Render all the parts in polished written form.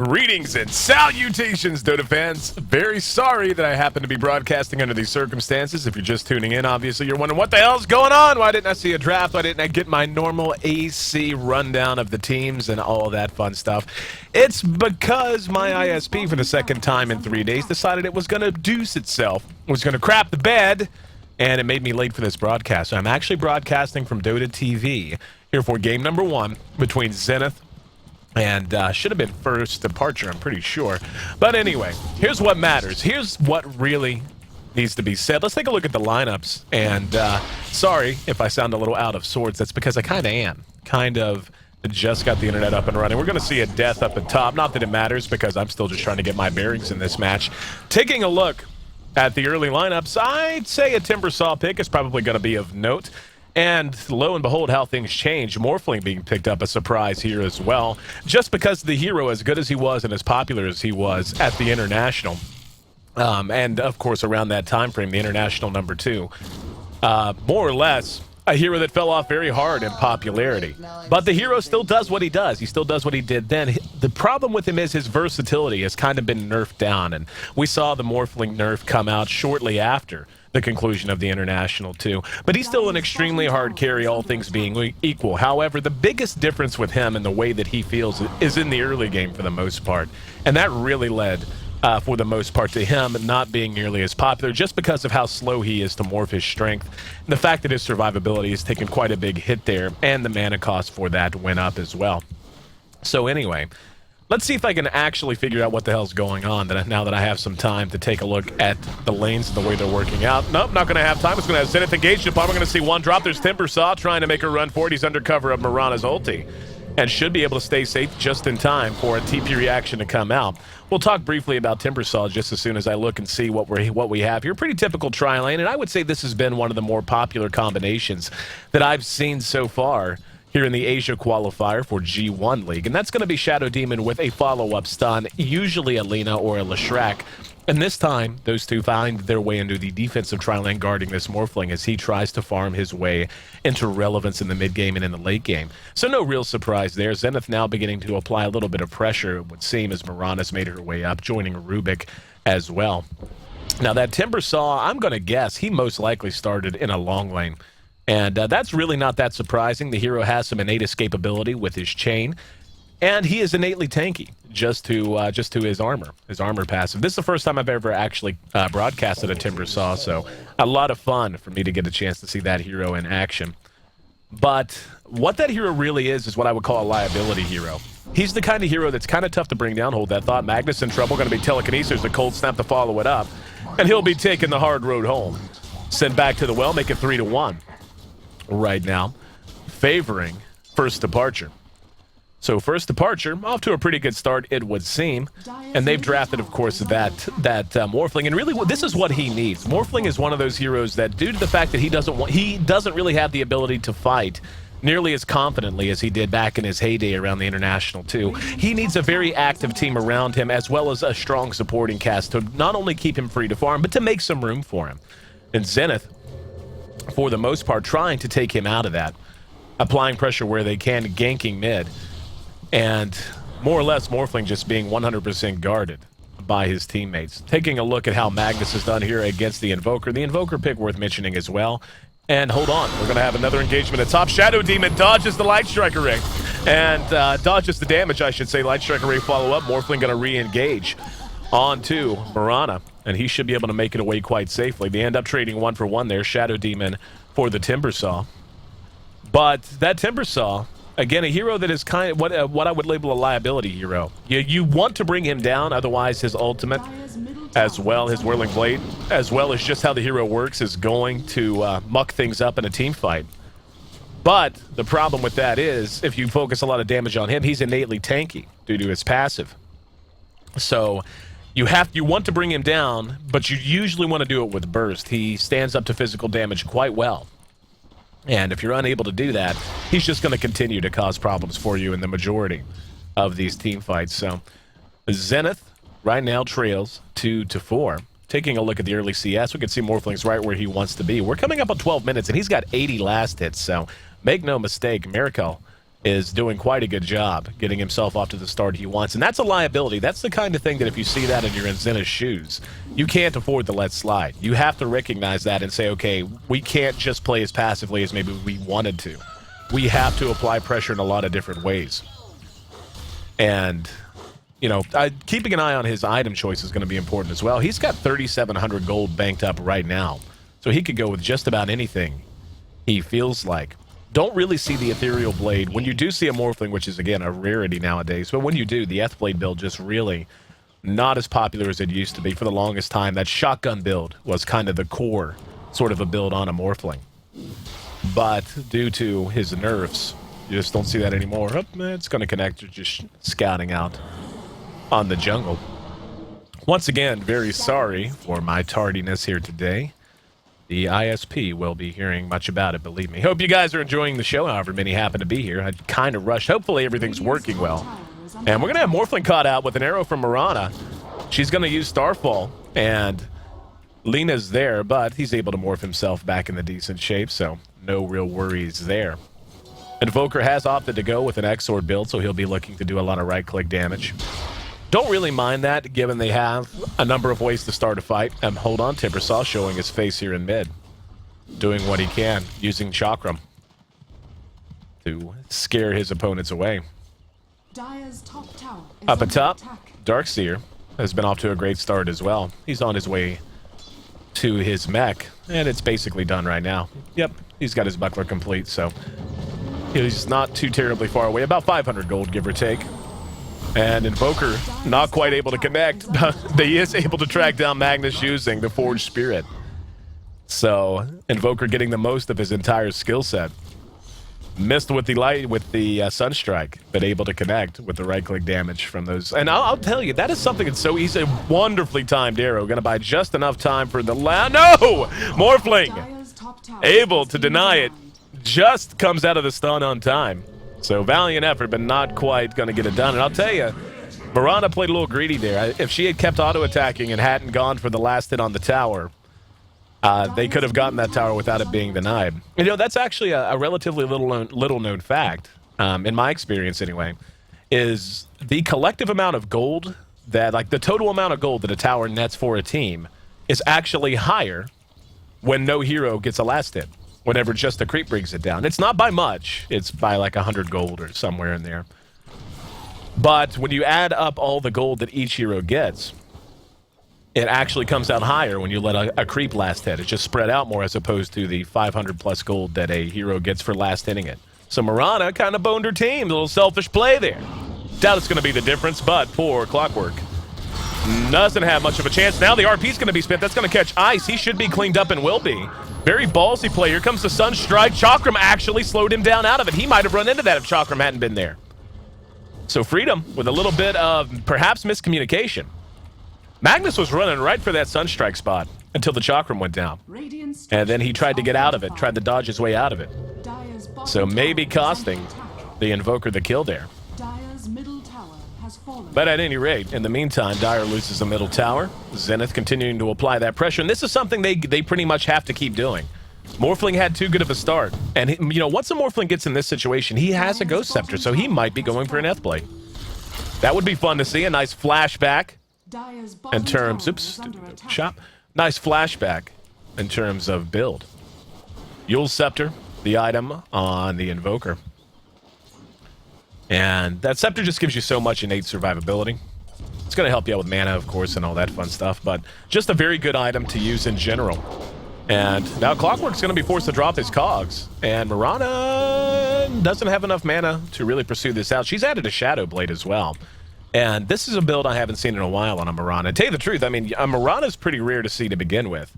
Greetings and salutations, Dota fans. Very sorry that I happen to be broadcasting under these circumstances. If you're just tuning in, obviously you're wondering what the hell's going on? Why didn't I see a draft? Why didn't I get my normal Ayesee rundown of the teams and all of that fun stuff? It's because my ISP for the second time in 3 days decided it was going to deuce itself. It was going to crap the bed, and it made me late for this broadcast. So I'm actually broadcasting from Dota TV here for game number 1 between Zenith and should have been first departure, I'm pretty sure. But anyway, here's what matters. Here's what really needs to be said. Let's take a look at the lineups. And sorry if I sound a little out of sorts. That's because I kind of am. Kind of just got the internet up and running. We're going to see a death up at top. Not that it matters because I'm still just trying to get my bearings in this match. Taking a look at the early lineups, I'd say a Timbersaw pick is probably going to be of note. And lo and behold, how things change. Morphling being picked up a surprise here as well. Just because the hero, as good as he was and as popular as he was at the International, and of course around that time frame, the International #2, more or less a hero that fell off very hard in popularity. But the hero still does what he does. He still does what he did then. The problem with him is his versatility has kind of been nerfed down, and we saw the Morphling nerf come out shortly after the conclusion of the International too. But he's still an extremely hard carry, all things being equal. However, the biggest difference with him and the way that he feels is in the early game for the most part. And that really led, for the most part, to him not being nearly as popular just because of how slow he is to morph his strength. And the fact that his survivability has taken quite a big hit there, and the mana cost for that went up as well. So anyway, let's see if I can actually figure out what the hell's going on now that I have some time to take a look at the lanes and the way they're working out. Nope, not going to have time. It's going to have Zenith engaged upon. We're going to see one drop. There's Timbersaw trying to make a run for it. He's under cover of Mirana's ulti and should be able to stay safe just in time for a TP reaction to come out. We'll talk briefly about Timbersaw just as soon as I look and see what we have here. Pretty typical tri-lane, and I would say this has been one of the more popular combinations that I've seen so far here in the Asia qualifier for G-1 League. And that's going to be Shadow Demon with a follow-up stun, usually a Lina or a Leshrac. And this time, those two find their way into the defensive tri-lane guarding this Morphling as he tries to farm his way into relevance in the mid-game and in the late game. So no real surprise there. Zenith now beginning to apply a little bit of pressure, it would seem, as Mirana's made her way up, joining Rubik as well. Now that Timbersaw, I'm going to guess he most likely started in a long lane. And that's really not that surprising. The hero has some innate escapability with his chain, and he is innately tanky just to his armor passive. This is the first time I've ever actually broadcasted a Timbersaw, so a lot of fun for me to get a chance to see that hero in action. But what that hero really is what I would call a liability hero. He's the kind of hero that's kind of tough to bring down. Hold that thought. Magnus in trouble, going to be telekinesis, the cold snap to follow it up, and he'll be taking the hard road home. Sent back to the well, make it 3-1. Right now, favoring first departure. So first departure, off to a pretty good start, it would seem. And they've drafted, of course, that Morphling. And really, this is what he needs. Morphling is one of those heroes that, due to the fact that he doesn't really have the ability to fight nearly as confidently as he did back in his heyday around the International too. He needs a very active team around him, as well as a strong supporting cast to not only keep him free to farm, but to make some room for him. And Zenith, for the most part, trying to take him out of that, applying pressure where they can, ganking mid, and more or less Morphling just being 100% guarded by his teammates. Taking a look at how Magnus has done here against the Invoker. The Invoker pick worth mentioning as well. And hold on, we're going to have another engagement at top. Shadow Demon dodges the Light Striker ring, and dodges the damage, I should say. Light Striker ring follow-up. Morphling going to re-engage onto Mirana, and he should be able to make it away quite safely. They end up trading 1-for-1 there, Shadow Demon for the Timbersaw. But that Timbersaw, again, a hero that is kind of what I would label a liability hero. You want to bring him down, otherwise his ultimate, as well, his Whirling Blade, as well as just how the hero works, is going to muck things up in a team fight. But the problem with that is, if you focus a lot of damage on him, he's innately tanky due to his passive. So you want to bring him down, but you usually want to do it with burst. He stands up to physical damage quite well. And if you're unable to do that, he's just going to continue to cause problems for you in the majority of these team fights. So Zenith right now trails 2-4. Taking a look at the early CS, we can see Morphling's right where he wants to be. We're coming up on 12 minutes, and he's got 80 last hits, so make no mistake, Miracle is doing quite a good job getting himself off to the start he wants. And that's a liability. That's the kind of thing that if you see that and you're in Zenith's shoes, you can't afford to let slide. You have to recognize that and say, okay, we can't just play as passively as maybe we wanted to. We have to apply pressure in a lot of different ways. And, you know, keeping an eye on his item choice is going to be important as well. He's got 3,700 gold banked up right now. So he could go with just about anything he feels like. Don't really see the Ethereal Blade. When you do see a Morphling, which is, again, a rarity nowadays, but when you do, the Eth Blade build just really not as popular as it used to be. For the longest time, that shotgun build was kind of the core sort of a build on a Morphling. But due to his nerfs, you just don't see that anymore. Oh, it's going to connect. You're just scouting out on the jungle. Once again, very sorry for my tardiness here today. The ISP will be hearing much about it, believe me. Hope you guys are enjoying the show, however many happen to be here. I kind of rushed. Hopefully everything's working well. And we're going to have Morphling caught out with an arrow from Mirana. She's going to use Starfall, and Lena's there, but he's able to morph himself back into decent shape, so no real worries there. Invoker has opted to go with an X-Sword build, so he'll be looking to do a lot of right-click damage. Don't really mind that, given they have a number of ways to start a fight. Hold on, Timbersaw showing his face here in mid. Doing what he can, using Chakram to scare his opponents away. Up atop, Darkseer has been off to a great start as well. He's on his way to his mech, and it's basically done right now. Yep, he's got his buckler complete, so he's not too terribly far away. About 500 gold, give or take. And Invoker not quite able to connect, but he is able to track down Magnus using the Forged Spirit. So Invoker getting the most of his entire skill set. Missed with the Sunstrike, but able to connect with the right-click damage from those. And I'll tell you, that is something that's so easy. Wonderfully timed arrow. Going to buy just enough time for the No! Morphling! Able to deny it. Just comes out of the stun on time. So valiant effort, but not quite going to get it done. And I'll tell you, Mirana played a little greedy there. If she had kept auto-attacking and hadn't gone for the last hit on the tower, they could have gotten that tower without it being denied. You know, that's actually a relatively little-known fact, in my experience anyway, is the collective amount of gold that, like the total amount of gold that a tower nets for a team is actually higher when no hero gets a last hit. Whenever just the creep brings it down. It's not by much. It's by like 100 gold or somewhere in there. But when you add up all the gold that each hero gets, it actually comes out higher when you let a creep last hit. It's just spread out more as opposed to the 500 plus gold that a hero gets for last hitting it. So Mirana kind of boned her team. A little selfish play there. Doubt it's going to be the difference, but poor Clockwork doesn't have much of a chance. Now the RP's going to be spent. That's going to catch Ice. He should be cleaned up and will be. Very ballsy play. Here comes the Sunstrike. Chakram actually slowed him down out of it. He might have run into that if Chakram hadn't been there. So Freedom with a little bit of perhaps miscommunication. Magnus was running right for that Sunstrike spot until the Chakram went down. And then he tried to get out of it, tried to dodge his way out of it. So maybe costing the Invoker the kill there. But at any rate, in the meantime, Dire loses a middle tower. Zenith continuing to apply that pressure. And this is something they pretty much have to keep doing. Morphling had too good of a start. And, you know, once a Morphling gets in this situation, he has a Ghost Scepter, so he might be going for an Eth Blade. That would be fun to see. A nice flashback in terms... Oops. Shop. Nice flashback in terms of build. Yule's Scepter, the item on the Invoker. And that Scepter just gives you so much innate survivability. It's going to help you out with mana, of course, and all that fun stuff, but just a very good item to use in general. And now Clockwork's going to be forced to drop his cogs, and Mirana doesn't have enough mana to really pursue this out. She's added a Shadow Blade as well. And this is a build I haven't seen in a while on a Mirana. To tell you the truth, I mean, a Mirana is pretty rare to see to begin with,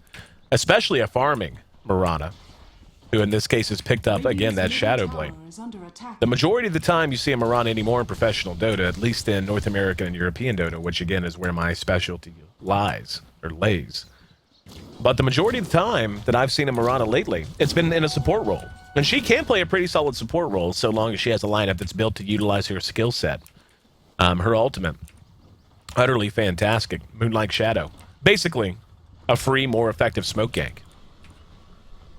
especially a farming Mirana, who in this case has picked up, again, that Shadow Blade. The majority of the time you see a Mirana anymore in professional Dota, at least in North American and European Dota, which again is where my specialty lies, or lays. But the majority of the time that I've seen a Mirana lately, it's been in a support role. And she can play a pretty solid support role so long as she has a lineup that's built to utilize her skill set. Her ultimate, utterly fantastic, Moonlight Shadow. Basically, a free, more effective smoke gank.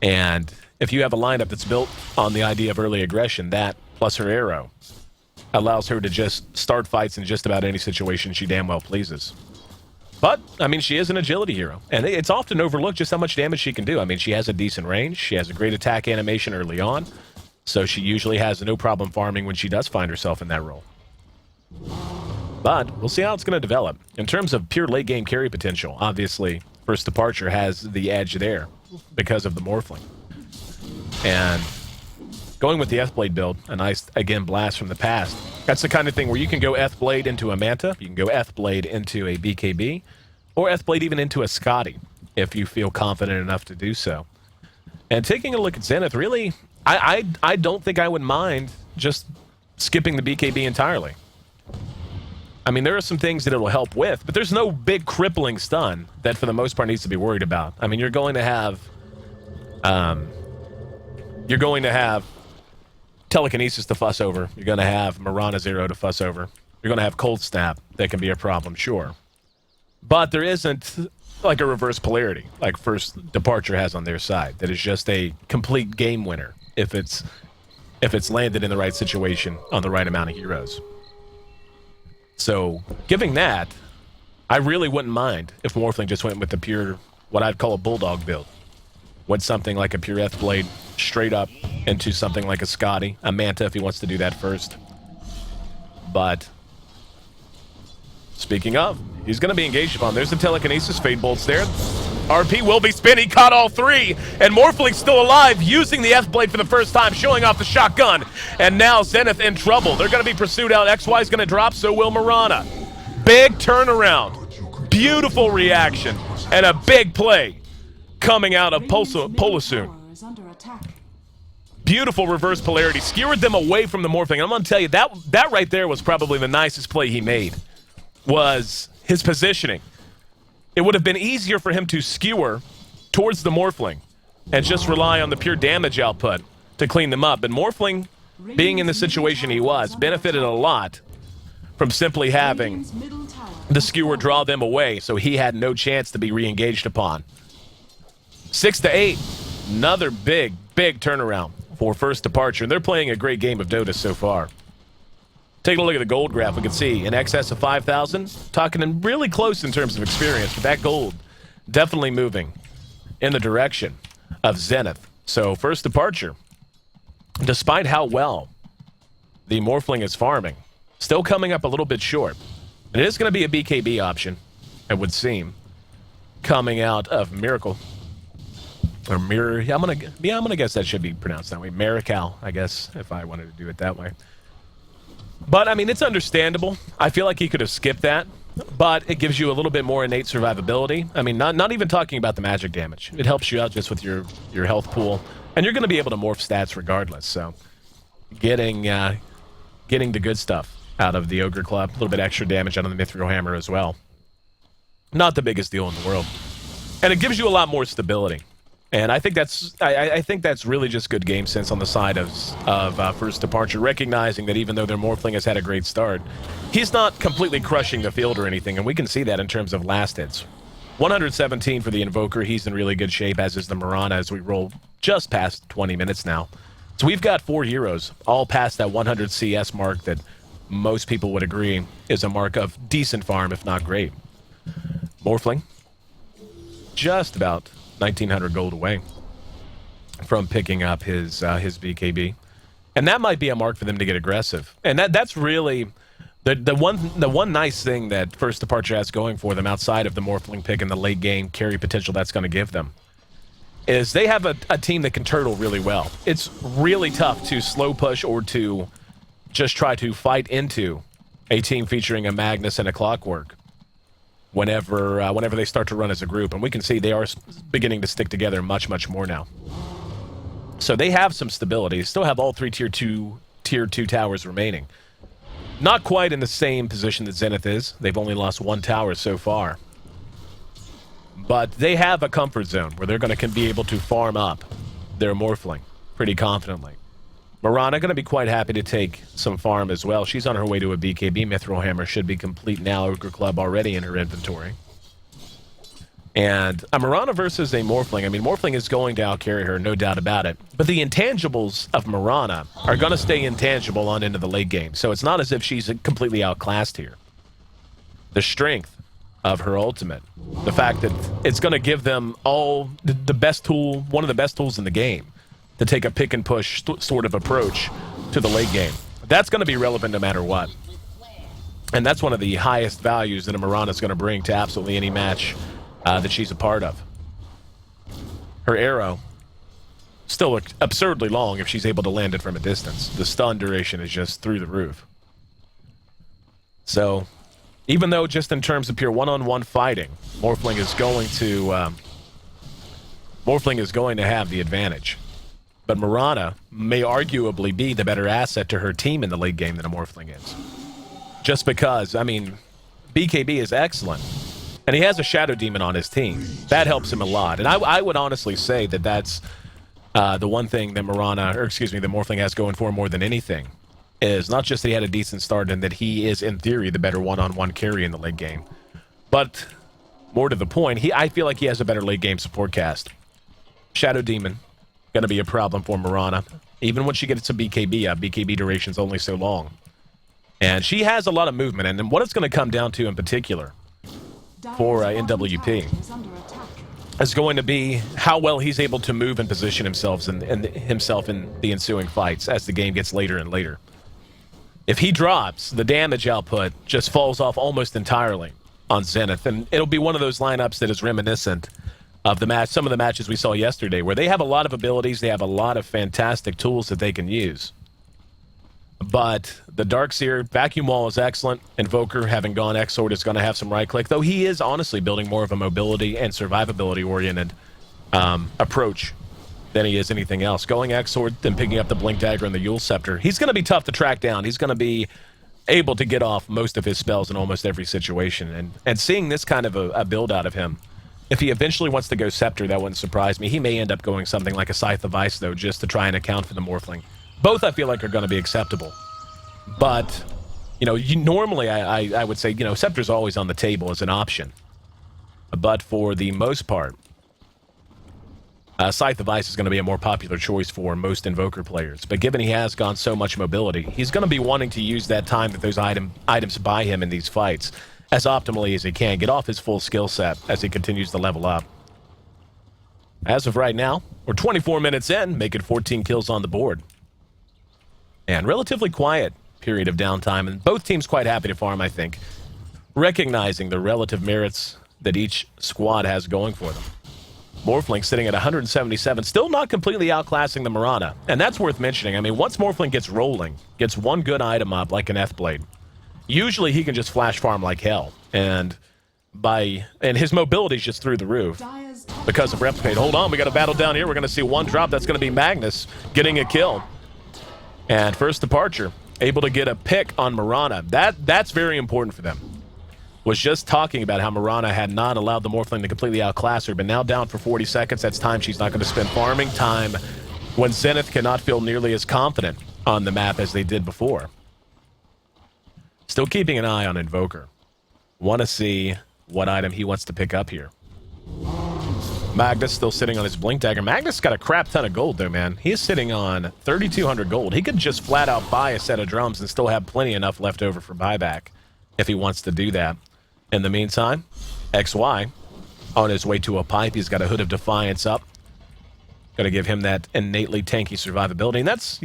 And if you have a lineup that's built on the idea of early aggression, that plus her arrow allows her to just start fights in just about any situation she damn well pleases. But, I mean, she is an agility hero, and it's often overlooked just how much damage she can do. I mean, she has a decent range, she has a great attack animation early on, so she usually has no problem farming when she does find herself in that role. But we'll see how it's going to develop. In terms of pure late-game carry potential, obviously, First Departure has the edge there because of the Morphling. And going with the Ethblade build, a nice, again, blast from the past. That's the kind of thing where you can go Ethblade into a Manta, you can go Ethblade into a BKB, or Ethblade even into a Scotty, if you feel confident enough to do so. And taking a look at Zenith, really, I don't think I would mind just skipping the BKB entirely. I mean, there are some things that it'll help with, but there's no big crippling stun that for the most part needs to be worried about. I mean, you're going to have Telekinesis to fuss over. You're going to have Mirana Zero to fuss over. You're going to have Cold Snap. That can be a problem, sure. But there isn't like a reverse polarity like First Departure has on their side. That is just a complete game winner if it's landed in the right situation on the right amount of heroes. So, giving that, I really wouldn't mind if Morphling just went with the pure, what I'd call a Bulldog build. Went something like a pure Ethblade straight up into something like a Scotty, a Manta if he wants to do that first. But, speaking of, he's going to be engaged upon. There's the Telekinesis, Fade Bolt's there. RP will be spin, he caught all three, and Morphling's still alive, using the Ethblade for the first time, showing off the shotgun. And now Zenith in trouble. They're going to be pursued out. XY's going to drop, so will Mirana. Big turnaround. Beautiful reaction. And a big play coming out of Polosoon. Beautiful reverse polarity. Skewered them away from the Morphling. I'm going to tell you, that right there was probably the nicest play he made, was his positioning. It would have been easier for him to skewer towards the Morphling and just rely on the pure damage output to clean them up. But Morphling, being in the situation he was, benefited a lot from simply having the skewer draw them away, so he had no chance to be re-engaged upon. 6-8, another big turnaround for First Departure. They're playing a great game of Dota so far. Taking a look at the gold graph, we can see in excess of 5,000, talking in really close in terms of experience, but that gold definitely moving in the direction of Zenith. So First Departure, despite how well the Morphling is farming, still coming up a little bit short. It is going to be a BKB option, it would seem, coming out of Miracle. Or Mirror, I'm gonna guess that should be pronounced that way. Miracle, I guess, if I wanted to do it that way. But, I mean, it's understandable. I feel like he could have skipped that, but it gives you a little bit more innate survivability. I mean, not even talking about the magic damage. It helps you out just with your health pool, and you're going to be able to morph stats regardless, so getting the good stuff out of the Ogre Club. A little bit extra damage out of the Mithril Hammer as well. Not the biggest deal in the world. And it gives you a lot more stability. And I think that's really just good game sense on the side of First Departure, recognizing that even though their Morphling has had a great start, he's not completely crushing the field or anything, and we can see that in terms of last hits. 117 for the Invoker. He's in really good shape, as is the Mirana, as we roll just past 20 minutes now. So we've got 4 heroes, all past that 100 CS mark that most people would agree is a mark of decent farm, if not great. Morphling, just about 1,900 gold away from picking up his BKB, and that might be a mark for them to get aggressive. And that's really the one nice thing that First Departure has going for them, outside of the Morphling pick and the late game carry potential that's going to give them, is they have a team that can turtle really well. It's really tough to slow push or to just try to fight into a team featuring a Magnus and a Clockwork whenever they start to run as a group, and we can see they are beginning to stick together much more now. So they have some stability. They still have all 3 tier 2 towers remaining. Not quite in the same position that Zenith is. They've only lost 1 tower so far. But they have a comfort zone where they're going to be able to farm up their Morphling pretty confidently. Mirana going to be quite happy to take some farm as well. She's on her way to a BKB. Mithril Hammer should be complete now. Ogre Club already in her inventory. And a Mirana versus a Morphling, I mean, Morphling is going to outcarry her, no doubt about it. But the intangibles of Mirana are going to stay intangible on into the late game. So it's not as if she's completely outclassed here. The strength of her ultimate, the fact that it's going to give them all the best tool, one of the best tools in the game, to take a pick and push sort of approach to the late game. That's going to be relevant no matter what. And that's one of the highest values that a Mirana is going to bring to absolutely any match that she's a part of. Her arrow, still absurdly long if she's able to land it from a distance. The stun duration is just through the roof. So, even though just in terms of pure one-on-one fighting, Morphling is going to have the advantage. But Mirana may arguably be the better asset to her team in the late game than a Morphling is. Just because, I mean, BKB is excellent. And he has a Shadow Demon on his team. That helps him a lot. And I would honestly say that that's the one thing that the Morphling has going for more than anything. Is not just that he had a decent start and that he is, in theory, the better one-on-one carry in the late game. But, more to the point, I feel like he has a better late game support cast. Shadow Demon, going to be a problem for Mirana. Even when she gets to BKB, BKB duration's only so long. And she has a lot of movement, and what it's going to come down to in particular for NWP is going to be how well he's able to move and position himself in the ensuing fights as the game gets later and later. If he drops, the damage output just falls off almost entirely on Zenith, and it'll be one of those lineups that is reminiscent of some of the matches we saw yesterday, where they have a lot of abilities, they have a lot of fantastic tools that they can use. But the Darkseer, Vacuum Wall is excellent. Invoker, having gone X-Sword, is going to have some right-click, though he is honestly building more of a mobility and survivability-oriented approach than he is anything else. Going X-Sword, then picking up the Blink Dagger and the Yule Scepter. He's going to be tough to track down. He's going to be able to get off most of his spells in almost every situation. And seeing this kind of a build out of him, if he eventually wants to go Scepter, that wouldn't surprise me. He may end up going something like a Scythe of Ice, though, just to try and account for the Morphling. Both, I feel like, are going to be acceptable. But, normally I would say, Scepter's always on the table as an option. But for the most part, Scythe of Ice is going to be a more popular choice for most Invoker players. But given he has gone so much mobility, he's going to be wanting to use that time that those items buy him in these fights as optimally as he can, get off his full skill set as he continues to level up. As of right now, we're 24 minutes in, making 14 kills on the board. And relatively quiet period of downtime, and both teams quite happy to farm, I think, recognizing the relative merits that each squad has going for them. Morphling sitting at 177, still not completely outclassing the Mirana, and that's worth mentioning. I mean, once Morphling gets rolling, gets one good item up like an F-Blade, usually he can just flash farm like hell, and his mobility's just through the roof because of Replicate. Hold on, we got a battle down here. We're going to see one drop. That's going to be Magnus getting a kill. And first departure, able to get a pick on Mirana. That's very important for them. Was just talking about how Mirana had not allowed the Morphling to completely outclass her, but now down for 40 seconds. That's time she's not going to spend farming, time when Zenith cannot feel nearly as confident on the map as they did before. Still keeping an eye on Invoker. Want to see what item he wants to pick up here. Magnus still sitting on his Blink Dagger. Magnus got a crap ton of gold, though, man. He is sitting on 3,200 gold. He could just flat out buy a set of drums and still have plenty enough left over for buyback if he wants to do that. In the meantime, XY on his way to a pipe. He's got a Hood of Defiance up. Got to give him that innately tanky survivability. And that's,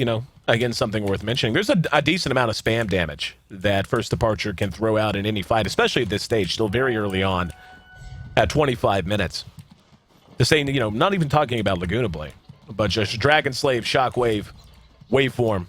again, something worth mentioning. There's a decent amount of spam damage that First Departure can throw out in any fight, especially at this stage, still very early on at 25 minutes. To say, not even talking about Laguna Blade, but just Dragon Slave, Shockwave, Waveform,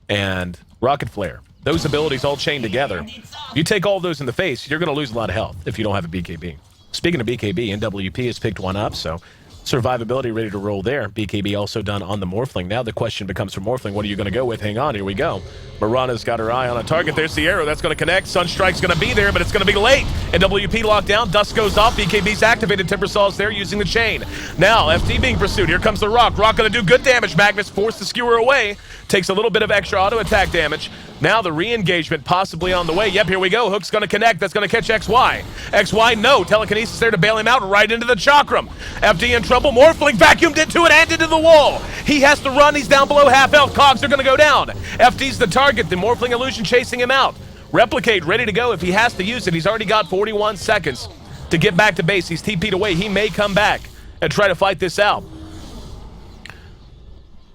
and Rocket Flare. Those abilities all chained together. If you take all those in the face, you're going to lose a lot of health if you don't have a BKB. Speaking of BKB, NWP has picked one up, so survivability ready to roll there. BKB also done on the Morphling. Now the question becomes for Morphling, what are you going to go with? Hang on, here we go. Mirana's got her eye on a target. There's the arrow. That's going to connect. Sunstrike's going to be there, but it's going to be late. NWP locked down. Dust goes off. BKB's activated. Timbersaw's there using the chain. Now, FT being pursued. Here comes the Rock. Rock going to do good damage. Magnus forced to skewer away. Takes a little bit of extra auto attack damage. Now the re-engagement possibly on the way. Yep, here we go. Hook's going to connect. That's going to catch XY. XY, no. Telekinesis there to bail him out right into the chakram. FD in trouble. Morphling vacuumed into it and into the wall. He has to run. He's down below half health. Cogs are going to go down. FD's the target. The Morphling illusion chasing him out. Replicate ready to go if he has to use it. He's already got 41 seconds to get back to base. He's TP'd away. He may come back and try to fight this out.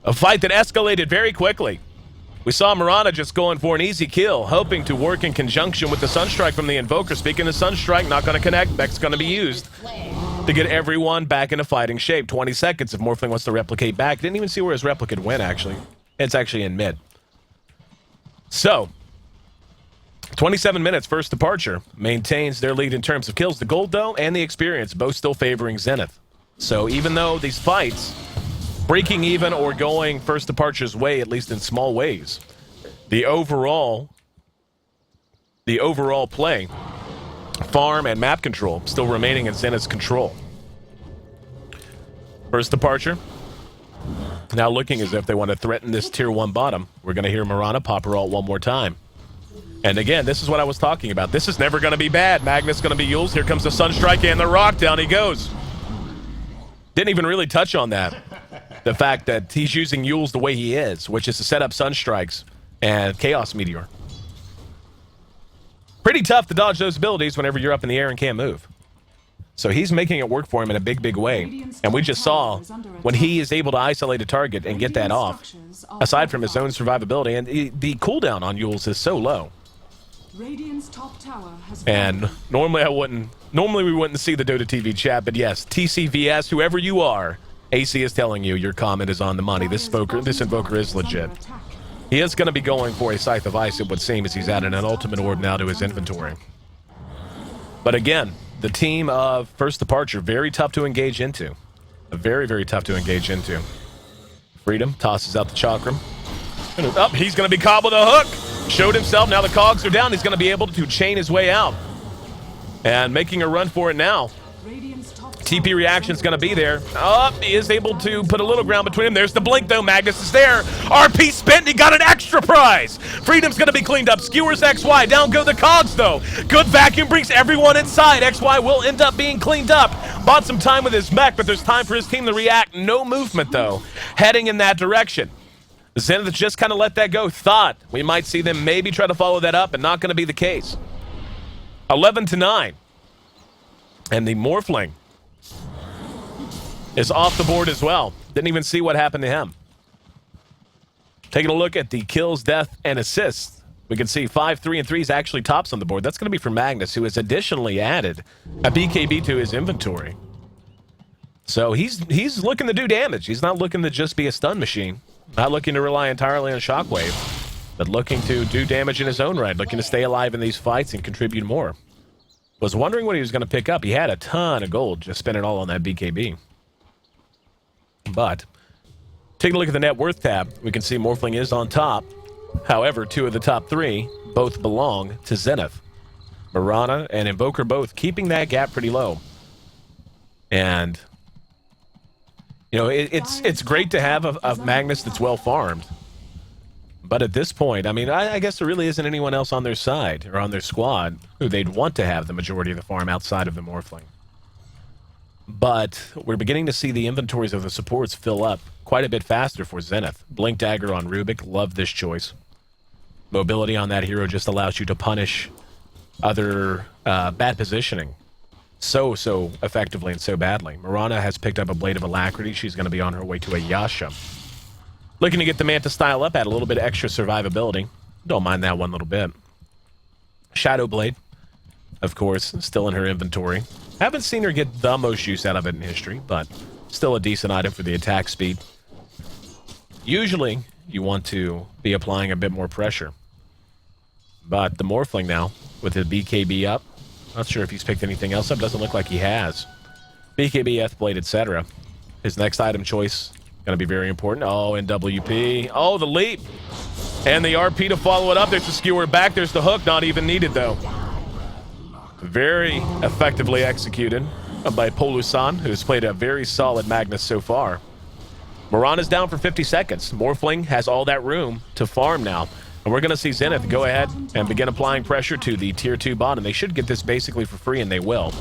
A fight that escalated very quickly. We saw Mirana just going for an easy kill, hoping to work in conjunction with the Sunstrike from the Invoker. Speaking of Sunstrike, not going to connect. Beck's going to be used to get everyone back into fighting shape. 20 seconds if Morphling wants to replicate back. Didn't even see where his replicate went, actually. It's actually in mid. So, 27 minutes, first departure. Maintains their lead in terms of kills. The gold, though, and the experience, both still favoring Zenith. So, even though these fights breaking even or going first departure's way, at least in small ways, the overall play, farm and map control, still remaining in Zenith's control. First departure, now looking as if they want to threaten this tier 1 bottom. We're going to hear Mirana pop her ult one more time. And again, this is what I was talking about. This is never going to be bad. Magnus going to be Yules. Here comes the Sunstrike and the Rock. Down he goes. Didn't even really touch on that. The fact that he's using Yules the way he is, which is to set up Sunstrikes and Chaos Meteor. Pretty tough to dodge those abilities whenever you're up in the air and can't move. So he's making it work for him in a big, big way. And we just saw when he is able to isolate a target and get that off, aside from his own survivability, and the cooldown on Yules is so low. And normally we wouldn't see the Dota TV chat, but yes, TCVS, whoever you are, Ayesee is telling you your comment is on the money. This Invoker is legit. He is going to be going for a Scythe of Ice, it would seem, as he's added an Ultimate Orb now to his inventory. But again, the team of First Departure, very tough to engage into. Very, very tough to engage into. Freedom tosses out the Chakram. Up, he's going to be caught with a hook. Showed himself, now the cogs are down. He's going to be able to chain his way out. And making a run for it now. TP reaction's going to be there. He is able to put a little ground between him. There's the blink, though. Magnus is there. RP spent. He got an extra prize. Freedom's going to be cleaned up. Skewers XY. Down go the cogs, though. Good vacuum brings everyone inside. XY will end up being cleaned up. Bought some time with his mech, but there's time for his team to react. No movement, though, heading in that direction. Zenith just kind of let that go. Thought we might see them maybe try to follow that up, and not going to be the case. 11-9. And the Morphling is off the board as well. Didn't even see what happened to him. Taking a look at the kills, death, and assists, we can see 5, 3, and 3 is actually tops on the board. That's going to be for Magnus, who has additionally added a BKB to his inventory. So he's looking to do damage. He's not looking to just be a stun machine. Not looking to rely entirely on Shockwave, but looking to do damage in his own right, looking to stay alive in these fights and contribute more. Was wondering what he was going to pick up. He had a ton of gold, just spent it all on that BKB. But taking a look at the net worth tab, we can see Morphling is on top. However, 2 of the top 3 both belong to Zenith. Mirana and Invoker both keeping that gap pretty low. And you know, it's great to have a Magnus that's well farmed. But at this point, I mean, I guess there really isn't anyone else on their side or on their squad who they'd want to have the majority of the farm outside of the Morphling. But we're beginning to see the inventories of the supports fill up quite a bit faster for Zenith. Blink Dagger on Rubik, love this choice. Mobility on that hero just allows you to punish other bad positioning so effectively and so badly. Mirana has picked up a Blade of Alacrity. She's going to be on her way to a Yasha. Looking to get the Manta style up, add a little bit of extra survivability. Don't mind that one little bit. Shadow Blade, of course, still in her inventory. Haven't seen her get the most use out of it in history, but still a decent item for the attack speed. Usually, you want to be applying a bit more pressure. But the Morphling now, with his BKB up, not sure if he's picked anything else up. Doesn't look like he has. BKB, F-Blade, etc. His next item choice, going to be very important. Oh, NWP. Oh, the leap. And the RP to follow it up. There's the skewer back. There's the hook. Not even needed, though. Very effectively executed by Polusan, who's played a very solid Magnus so far. Mirana's down for 50 seconds. Morphling has all that room to farm now. And we're going to see Zenith go ahead and begin applying pressure to the tier 2 bot, and they should get this basically for free, and they will.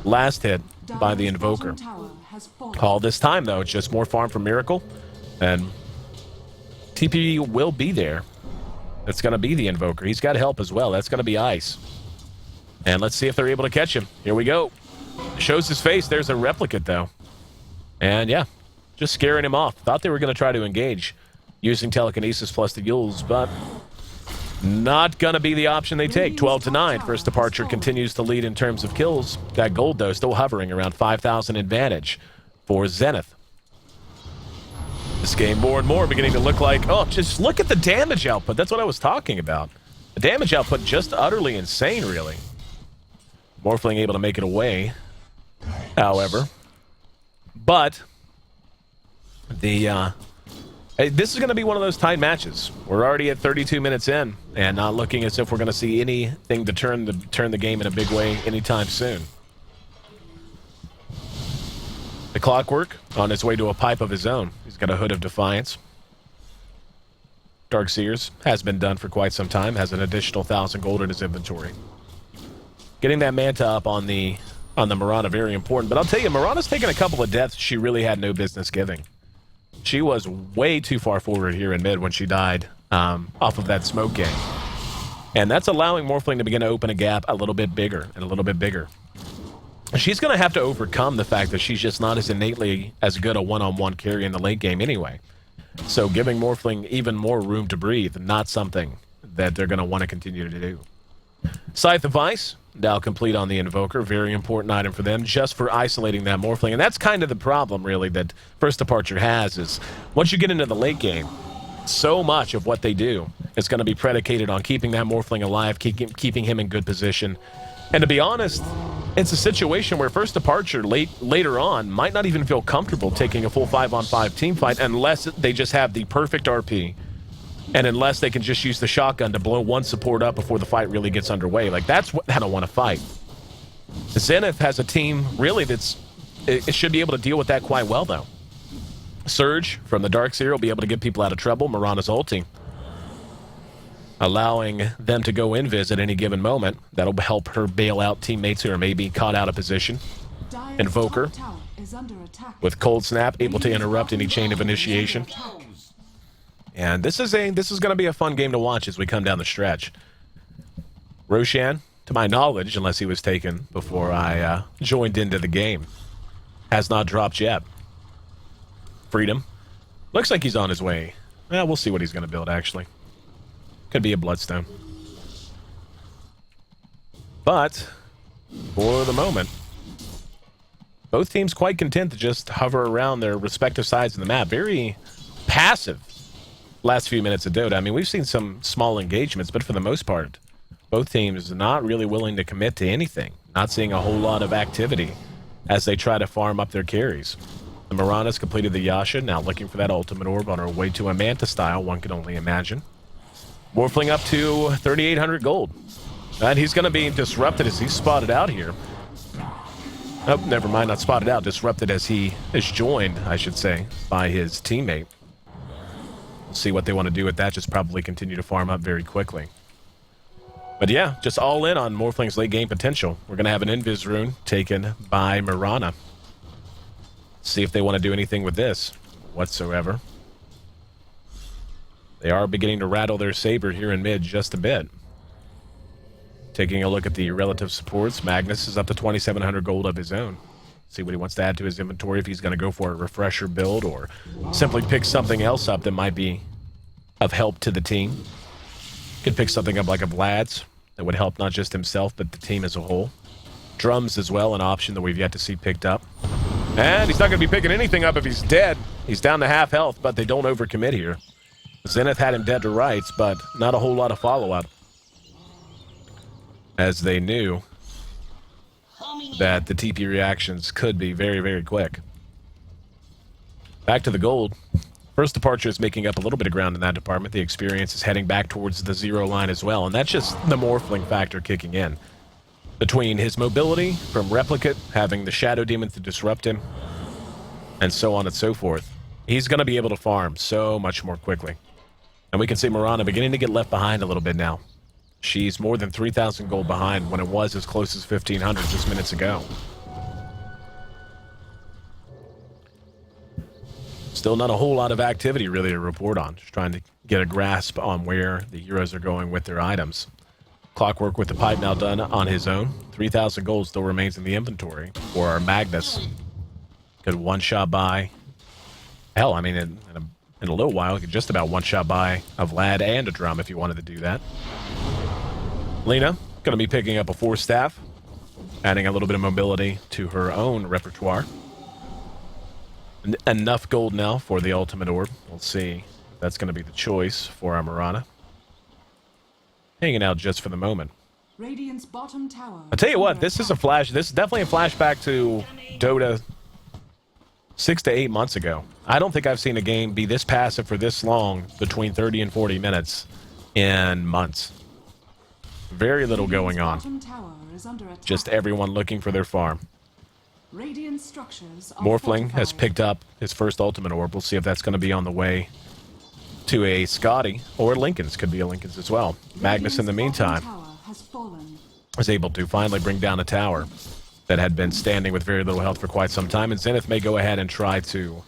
Last hit by the Invoker. All this time, though, it's just more farm for Miracle, and TP will be there. It's going to be the Invoker. He's got help as well. That's going to be Ice. And let's see if they're able to catch him. Here we go. Shows his face. There's a replicate, though. And, yeah, just scaring him off. Thought they were going to try to engage using telekinesis plus the Yules, but not going to be the option they take. 12-9. First Departure continues to lead in terms of kills. That gold, though, still hovering around 5,000 advantage for Zenith. This game more and more beginning to look like, oh, just look at the damage output. That's what I was talking about. The damage output just utterly insane, really. Morphling able to make it away, however. But the this is going to be one of those tight matches. We're already at 32 minutes in, and not looking as if we're going to see anything to turn the game in a big way anytime soon. The Clockwork on its way to a pipe of his own. He's got a Hood of Defiance. Darkseers has been done for quite some time. Has an additional 1,000 gold in his inventory. Getting that Manta up on the Mirana, very important. But I'll tell you, Mirana's taken a couple of deaths she really had no business giving. She was way too far forward here in mid when she died off of that smoke game. And that's allowing Morphling to begin to open a gap a little bit bigger and a little bit bigger. She's going to have to overcome the fact that she's just not as innately as good a one-on-one carry in the late game anyway. So giving Morphling even more room to breathe, not something that they're going to want to continue to do. Scythe of Ice, now complete on the Invoker. Very important item for them, just for isolating that Morphling. And that's kind of the problem, really, that First Departure has, is once you get into the late game, so much of what they do is going to be predicated on keeping that Morphling alive, keeping him in good position. And to be honest, it's a situation where First Departure later on might not even feel comfortable taking a full 5-on-5 team fight unless they just have the perfect RP. And unless they can just use the shotgun to blow one support up before the fight really gets underway. Like, that's what I don't want to fight. Zenith has a team, really, it should be able to deal with that quite well, though. Surge from the Darkseer will be able to get people out of trouble. Mirana's ulting, allowing them to go invis at any given moment. That'll help her bail out teammates who are maybe caught out of position. Invoker, with Cold Snap, able to interrupt any chain of initiation. And this is going to be a fun game to watch as we come down the stretch. Roshan, to my knowledge, unless he was taken before I joined into the game, has not dropped yet. Freedom, looks like he's on his way. Well, we'll see what he's going to build, actually. Could be a Bloodstone. But, for the moment, both teams quite content to just hover around their respective sides of the map. Very passive last few minutes of Dota. I mean, we've seen some small engagements, but for the most part, both teams not really willing to commit to anything. Not seeing a whole lot of activity as they try to farm up their carries. The Mirana's completed the Yasha, now looking for that ultimate orb on her way to a Manta style, one can only imagine. Morphling up to 3,800 gold. And he's going to be disrupted as he's spotted out here. Oh, never mind, not spotted out. Disrupted as he is joined, I should say, by his teammate. We'll see what they want to do with that. Just probably continue to farm up very quickly. But yeah, just all in on Morphling's late game potential. We're going to have an Invis rune taken by Mirana. See if they want to do anything with this whatsoever. They are beginning to rattle their saber here in mid just a bit. Taking a look at the relative supports, Magnus is up to 2,700 gold of his own. See what he wants to add to his inventory, if he's going to go for a refresher build or simply pick something else up that might be of help to the team. Could pick something up like a Vlad's that would help not just himself, but the team as a whole. Drums as well, an option that we've yet to see picked up. And he's not going to be picking anything up if he's dead. He's down to half health, but they don't overcommit here. Zenith had him dead to rights, but not a whole lot of follow-up, as they knew that the TP reactions could be very, very quick. Back to the gold. First Departure is making up a little bit of ground in that department. The experience is heading back towards the 0 line as well, and that's just the Morphling factor kicking in. Between his mobility from Replicate, having the Shadow Demon to disrupt him, and so on and so forth. he's going to be able to farm so much more quickly. And we can see Mirana beginning to get left behind a little bit now. She's more than 3,000 gold behind when it was as close as 1,500 just minutes ago. Still not a whole lot of activity really to report on. Just trying to get a grasp on where the heroes are going with their items. Clockwork with the pipe now done on his own. 3,000 gold still remains in the inventory for our Magnus. Could one-shot buy. Hell, I mean, in a little while, could just about one-shot buy a Vlad and a drum if you wanted to do that. Lena, going to be picking up a 4-staff, adding a little bit of mobility to her own repertoire. Enough gold now for the ultimate orb. We'll see if that's going to be the choice for our Mirana. Hanging out just for the moment. Radiant's bottom tower. I'll tell you what, this is definitely a flashback to Dota 6 to 8 months ago. I don't think I've seen a game be this passive for this long, between 30 and 40 minutes, in months. Very little going on. Just everyone looking for their farm. Morphling has picked up his first ultimate orb. We'll see if that's going to be on the way to a Scotty, or Lincoln's. Could be a Lincoln's as well. Magnus, in the meantime, is able to finally bring down a tower that had been standing with very little health for quite some time, and Zenith may go ahead and try to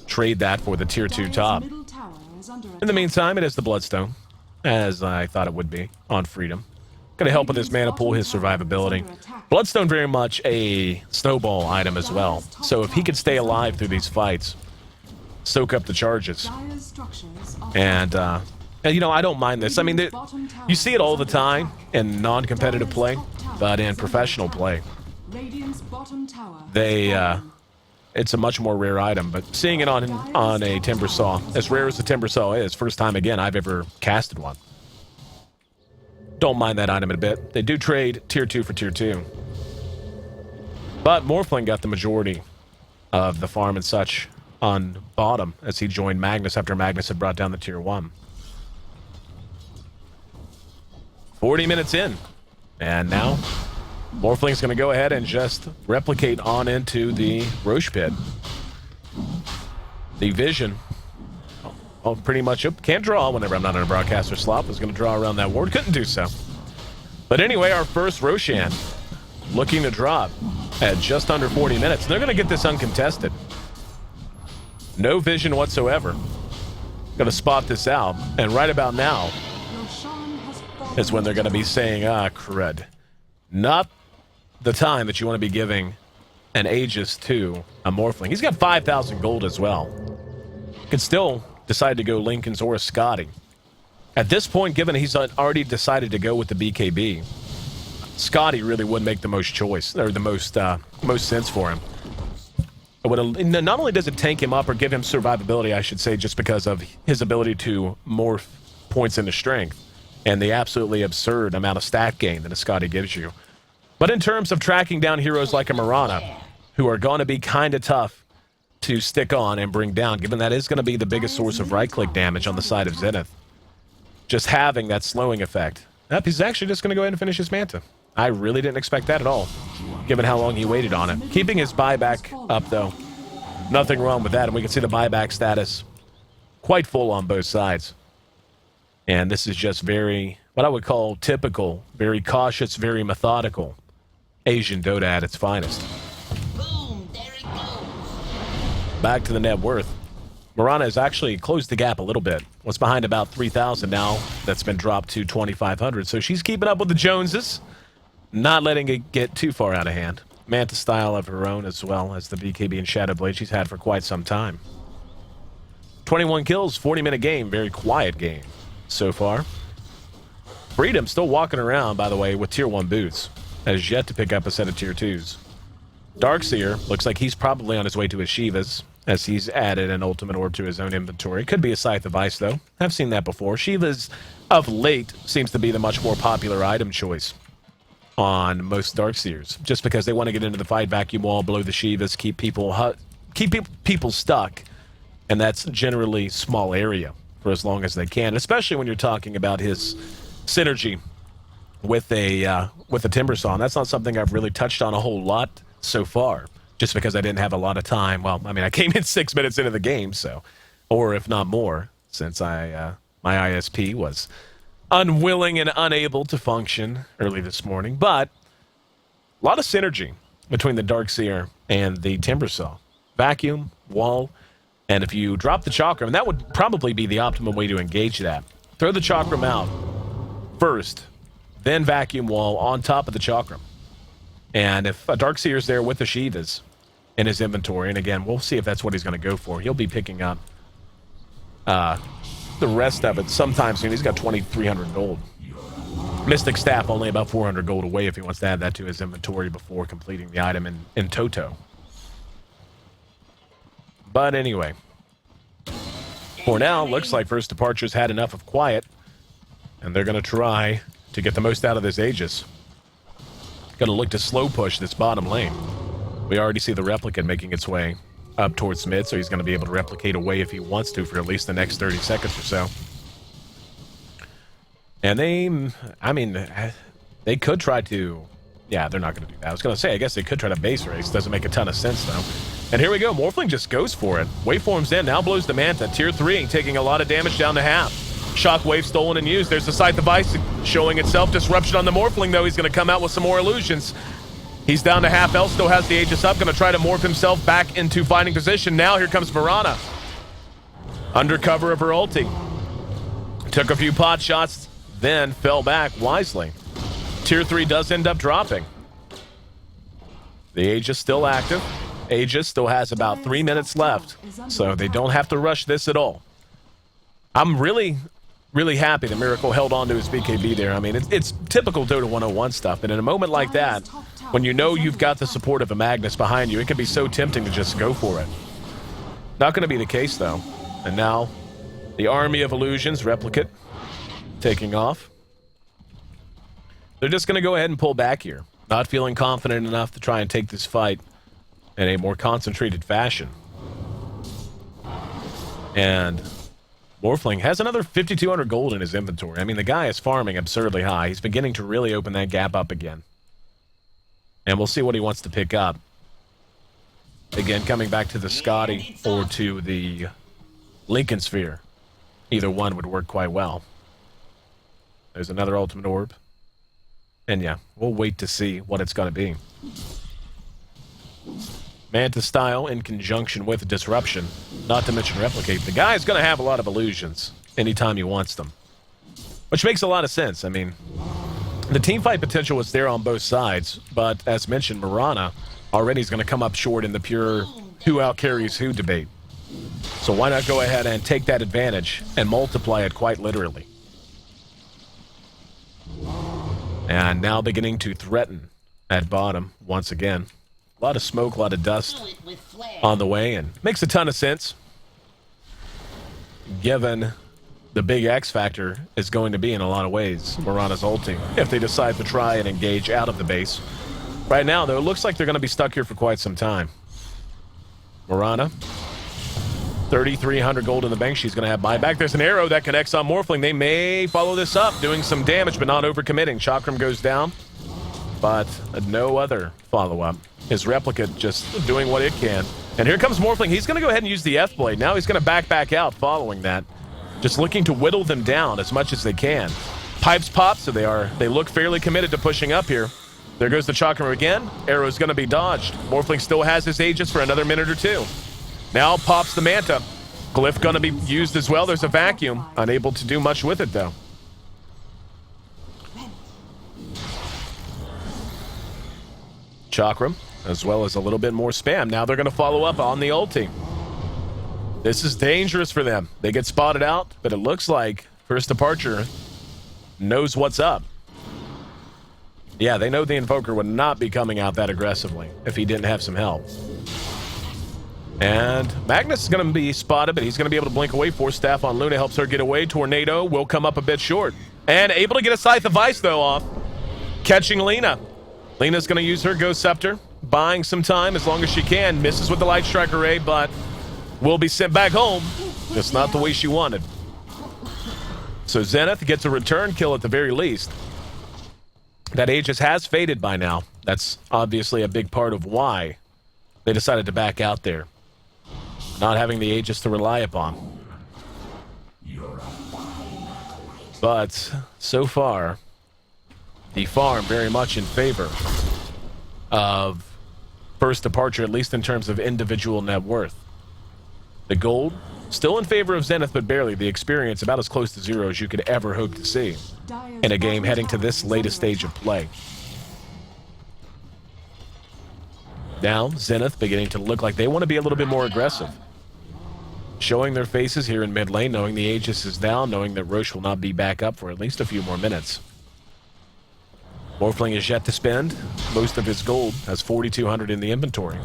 trade that for the tier 2 top. In the meantime, it is the Bloodstone, as I thought it would be, on Freedom. Going to help with his mana pool, his survivability. Bloodstone very much a snowball item as well, so if he could stay alive through these fights, soak up the charges. And you know, I don't mind this. I mean, you see it all the time in non-competitive play, but in professional play, it's a much more rare item. But seeing it on a Timber Saw, as rare as the Timber Saw is, first time again I've ever casted one. Don't mind that item a bit. They do trade tier 2 for tier 2. But Morphling got the majority of the farm and such on bottom as he joined Magnus after Magnus had brought down the tier 1. 40 minutes in. And now, Morphling's going to go ahead and just replicate on into the Roche Pit. The Vision. Oh, pretty much can't draw whenever I'm not in a broadcaster slot. Was going to draw around that ward. Couldn't do so. But anyway, our first Roshan looking to drop at just under 40 minutes. They're going to get this uncontested. No vision whatsoever. Going to spot this out. And right about now is when they're going to be saying, crud. Not the time that you want to be giving an Aegis to a Morphling. He's got 5,000 gold as well. Could still decide to go Lincoln's or a Scotty. At this point, given he's already decided to go with the BKB, Scotty really would make the most choice, or the most sense for him. Not only does it tank him up or give him survivability, I should say, just because of his ability to morph points into strength and the absolutely absurd amount of stat gain that a Scotty gives you. But in terms of tracking down heroes like a Mirana, who are going to be kind of tough to stick on and bring down, given that is going to be the biggest source of right-click damage on the side of Zenith. Just having that slowing effect. Yep, he's actually just going to go ahead and finish his Manta. I really didn't expect that at all, given how long he waited on it. Keeping his buyback up, though. Nothing wrong with that, and we can see the buyback status quite full on both sides. And this is just very, what I would call typical, very cautious, very methodical Asian Dota at its finest. Boom, there it goes. Back to the net worth. Mirana has actually closed the gap a little bit. Was behind about 3,000 now. That's been dropped to 2,500. So she's keeping up with the Joneses, not letting it get too far out of hand. Manta style of her own, as well as the BKB and Shadow Blade she's had for quite some time. 21 kills, 40-minute game. Very quiet game so far. Freedom still walking around, by the way, with tier 1 boots. Has yet to pick up a set of tier 2s. Darkseer looks like he's probably on his way to his Shivas, as he's added an ultimate orb to his own inventory. Could be a Scythe of Ice, though. I've seen that before. Shivas, of late, seems to be the much more popular item choice on most Darkseers, just because they want to get into the fight, vacuum wall, blow the Shivas, keep people stuck, and that's generally small area for as long as they can, especially when you're talking about his synergy with a Timber Saw. And that's not something I've really touched on a whole lot so far, just because I didn't have a lot of time. Well, I mean, I came in 6 minutes into the game, so, or if not more, since my ISP was unwilling and unable to function early this morning. But a lot of synergy between the Darkseer and the Timbersaw. Vacuum, wall, and if you drop the Chakram, and that would probably be the optimum way to engage that. Throw the Chakram out first, then vacuum wall on top of the Chakram. And if a Darkseer's there with the Shivas in his inventory, and again, we'll see if that's what he's going to go for. He'll be picking up the rest of it sometime soon. He's got 2,300 gold. Mystic Staff only about 400 gold away if he wants to add that to his inventory before completing the item in Toto. But anyway, for now, looks like First Departure's had enough of quiet, and they're going to try to get the most out of this Aegis. Going to look to slow push this bottom lane. We already see the Replicant making its way up towards mid, so he's going to be able to replicate away if he wants to for at least the next 30 seconds or so. And they could try to... Yeah, they're not going to do that. I was going to say, I guess they could try to base race. Doesn't make a ton of sense, though. And here we go. Morphling just goes for it. Waveform's in. Now blows the Manta. Tier 3, taking a lot of damage down to half. Shockwave stolen and used. There's the Scythe of Ice showing itself. Disruption on the Morphling, though. He's going to come out with some more illusions. He's down to half health. Still has the Aegis up. Going to try to morph himself back into fighting position. Now here comes Mirana. Under cover of her ulti. Took a few pot shots, then fell back wisely. Tier 3 does end up dropping. The Aegis still active. Aegis still has about 3 minutes left, so they don't have to rush this at all. I'm really happy that Miracle held on to his BKB there. I mean, it's typical Dota 101 stuff, and in a moment like that, when you know you've got the support of a Magnus behind you, it can be so tempting to just go for it. Not going to be the case, though. And now, the army of illusions, Replicate, taking off. They're just going to go ahead and pull back here. Not feeling confident enough to try and take this fight in a more concentrated fashion. And Morphling has another 5,200 gold in his inventory. I mean, the guy is farming absurdly high. He's beginning to really open that gap up again. And we'll see what he wants to pick up. Again, coming back to the Scotty or to the Lincoln Sphere. Either one would work quite well. There's another Ultimate Orb. And yeah, we'll wait to see what it's going to be. Manta style in conjunction with Disruption, not to mention Replicate. The guy is going to have a lot of illusions anytime he wants them. Which makes a lot of sense. I mean, the teamfight potential was there on both sides, but as mentioned, Mirana already is going to come up short in the pure who outcarries who debate. So why not go ahead and take that advantage and multiply it quite literally? And now beginning to threaten at bottom once again. A lot of smoke, a lot of dust on the way, and makes a ton of sense given the big X factor is going to be in a lot of ways Mirana's ulti if they decide to try and engage out of the base. Right now, though, it looks like they're going to be stuck here for quite some time. Mirana, 3,300 gold in the bank. She's going to have buyback. There's an arrow that connects on Morphling. They may follow this up, doing some damage, but not overcommitting. Chakram goes down, but no other follow-up. His Replicant just doing what it can. And here comes Morphling. He's going to go ahead and use the F-Blade. Now he's going to back out following that. Just looking to whittle them down as much as they can. Pipes pop, so they look fairly committed to pushing up here. There goes the Chakram again. Arrow's going to be dodged. Morphling still has his Aegis for another minute or two. Now pops the Manta. Glyph going to be used as well. There's a vacuum. Unable to do much with it, though. Chakram, as well as a little bit more spam. Now they're going to follow up on the ulti. This is dangerous for them. They get spotted out, but it looks like First Departure knows what's up. Yeah, they know the Invoker would not be coming out that aggressively if he didn't have some help. And Magnus is going to be spotted, but he's going to be able to blink away. Force Staff on Luna helps her get away. Tornado will come up a bit short. And able to get a Scythe of Ice, though, off. Catching Lena. Lena's going to use her Ghost Scepter, buying some time as long as she can. Misses with the Light Strike Array, but will be sent back home. Just not the way she wanted. So Zenith gets a return kill at the very least. That Aegis has faded by now. That's obviously a big part of why they decided to back out there, not having the Aegis to rely upon. But so far, the farm very much in favor of first departure, at least in terms of individual net worth. The gold, still in favor of Zenith, but barely. The experience about as close to zero as you could ever hope to see in a game heading to this latest stage of play. Now, Zenith beginning to look like they want to be a little bit more aggressive. Showing their faces here in mid lane, knowing the Aegis is down, knowing that Roche will not be back up for at least a few more minutes. Morphling is yet to spend most of his gold, has 4,200 in the inventory.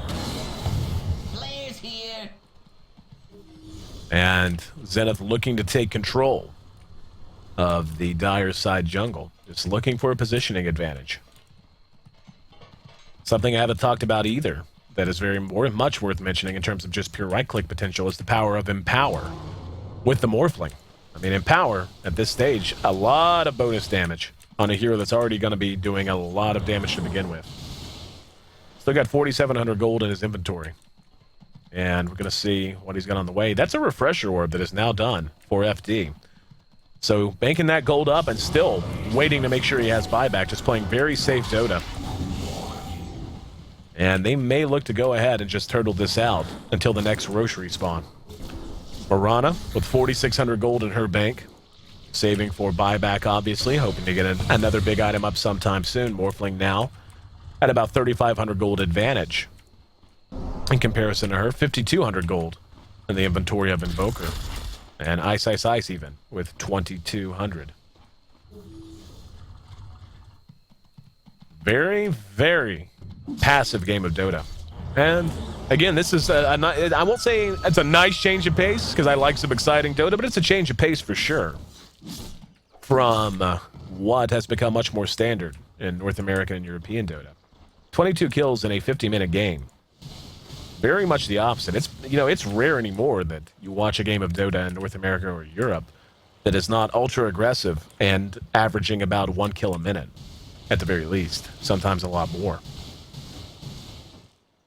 Players here. And Zenith looking to take control of the Dire side jungle. Just looking for a positioning advantage. Something I haven't talked about either that is much worth mentioning in terms of just pure right-click potential is the power of Empower with the Morphling. I mean, Empower, at this stage, a lot of bonus damage on a hero that's already going to be doing a lot of damage to begin with. Still got 4,700 gold in his inventory. And we're going to see what he's got on the way. That's a refresher orb that is now done for FD. So banking that gold up and still waiting to make sure he has buyback, just playing very safe Dota. And they may look to go ahead and just turtle this out until the next Roche respawn. Mirana with 4,600 gold in her bank. Saving for buyback, obviously. Hoping to get another big item up sometime soon. Morphling now at about 3,500 gold advantage. In comparison to her, 5,200 gold in the inventory of Invoker. And Ice even with 2,200. Very, very passive game of Dota. And again, this is I won't say it's a nice change of pace because I like some exciting Dota, but it's a change of pace for sure from what has become much more standard in North American and European Dota. 22 kills in a 50-minute game. Very much the opposite. It's rare anymore that you watch a game of Dota in North America or Europe that is not ultra aggressive and averaging about 1 kill a minute at the very least, sometimes a lot more.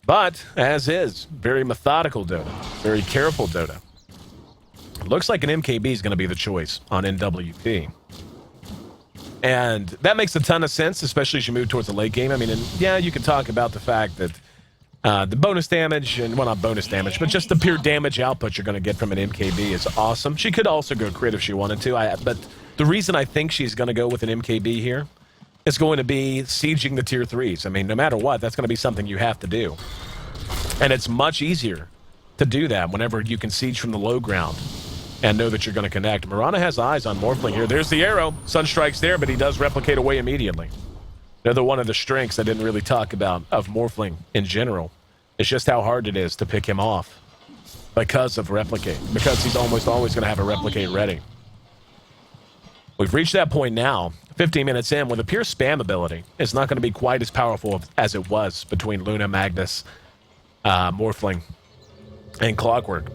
But, as is, very methodical Dota, very careful Dota. Looks like an MKB is going to be the choice on NWP. And that makes a ton of sense, especially as you move towards the late game. I mean, yeah, you could talk about the fact that the bonus damage, and well, not bonus damage, but just the pure damage output you're going to get from an MKB is awesome. She could also go crit if she wanted to, but the reason I think she's going to go with an MKB here is going to be sieging the tier 3s. I mean, no matter what, that's going to be something you have to do. And it's much easier to do that whenever you can siege from the low ground and know that you're going to connect. Mirana has eyes on Morphling here. There's the arrow. Sunstrike's there, but he does replicate away immediately. Another one of the strengths I didn't really talk about of Morphling in general is just how hard it is to pick him off because of replicate, because he's almost always going to have a replicate ready. We've reached that point now, 15 minutes in, where the pure spam ability is not going to be quite as powerful as it was between Luna, Magnus, Morphling, and Clockwork.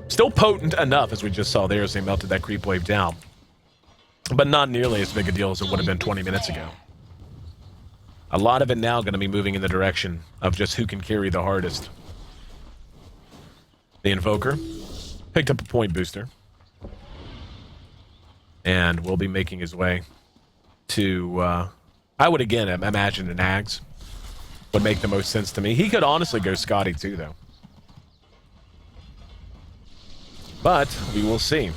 Still potent enough, as we just saw there as they melted that creep wave down, but not nearly as big a deal as it would have been 20 minutes ago. A lot of it now going to be moving in the direction of just who can carry the hardest. The Invoker picked up a point booster and will be making his way to, I would again imagine an Ags would make the most sense to me. He could honestly go Scotty too, though. But we will see. In